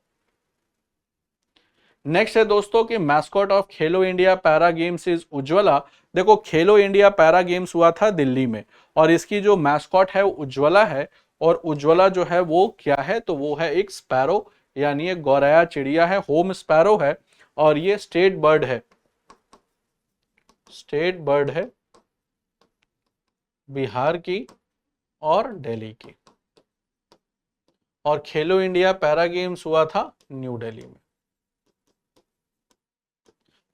Next है दोस्तों कि mascot of Khelo India para games is Ujjwala. देखो खेलो इंडिया पैरा गेम्स हुआ था दिल्ली में और इसकी जो मैस्कॉट है वो उज्ज्वला है। और उज्ज्वला जो है वो क्या है? तो वो है एक स्पैरो, यानी एक गौरैया चिड़िया है, होम स्पैरो है और ये स्टेट बर्ड है, स्टेट बर्ड है बिहार की और दिल्ली की। और खेलो इंडिया पैरा गेम्स हुआ था न्यू दिल्ली में।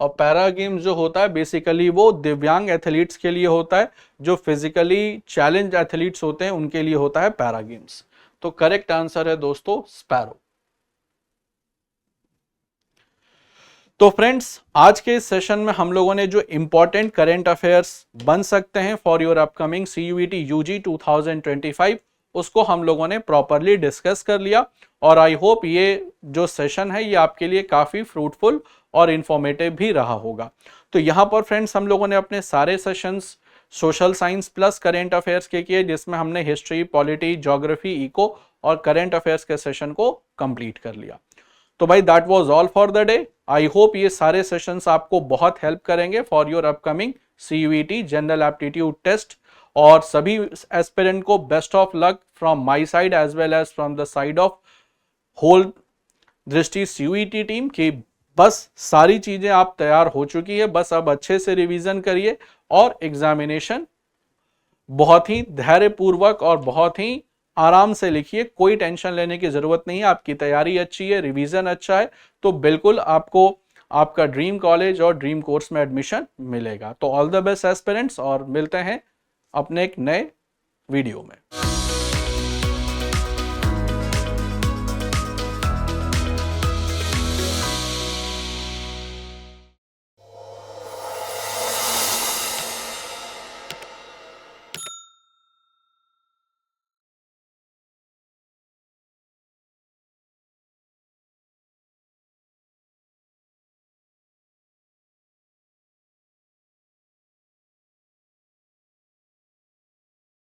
और पैरा गेम्स जो होता है बेसिकली वो दिव्यांग एथलीट्स के लिए होता है, जो फिजिकली चैलेंज एथलीट्स होते हैं उनके लिए होता है पैरा गेम्स। तो करेक्ट आंसर है दोस्तों स्पैरो। तो फ्रेंड्स आज के इस सेशन में हम लोगों ने जो इंपॉर्टेंट करंट अफेयर्स बन सकते हैं for your upcoming CUET UG 2025 उसको हम लोगों ने प्रॉपरली डिस्कस कर लिया। और आई होप ये जो सेशन है ये आपके लिए काफ़ी फ्रूटफुल और इंफॉर्मेटिव भी रहा होगा। तो यहाँ पर फ्रेंड्स हम लोगों ने अपने सारे sessions social science plus current affairs के किए, जिसमें हमने हिस्ट्री, पॉलिटी, ज्योग्राफी, इको और करंट अफेयर्स के सेशन को कंप्लीट कर लिया। तो भाई that was all for the day. I hope ये सारे सेशंस आपको बहुत हेल्प करेंगे for your upcoming CUET general aptitude test. और सभी एस्पिरेंट को best of luck from my side as well as from the side of whole दृष्टि CUET team की बस सारी चीजें आप तैयार हो चुकी है, बस अब अच्छे से रिवीजन करिए और एग्जामिनेशन बहुत ही धैर्यपूर्वक और बहुत ही आराम से लिखिए। कोई टेंशन लेने की जरूरत नहीं है, आपकी तैयारी अच्छी है, रिवीजन अच्छा है, तो बिल्कुल आपको आपका ड्रीम कॉलेज और ड्रीम कोर्स में एडमिशन मिलेगा। तो ऑल द बेस्ट एस्पिरेंट्स और मिलते हैं अपने एक नए वीडियो में।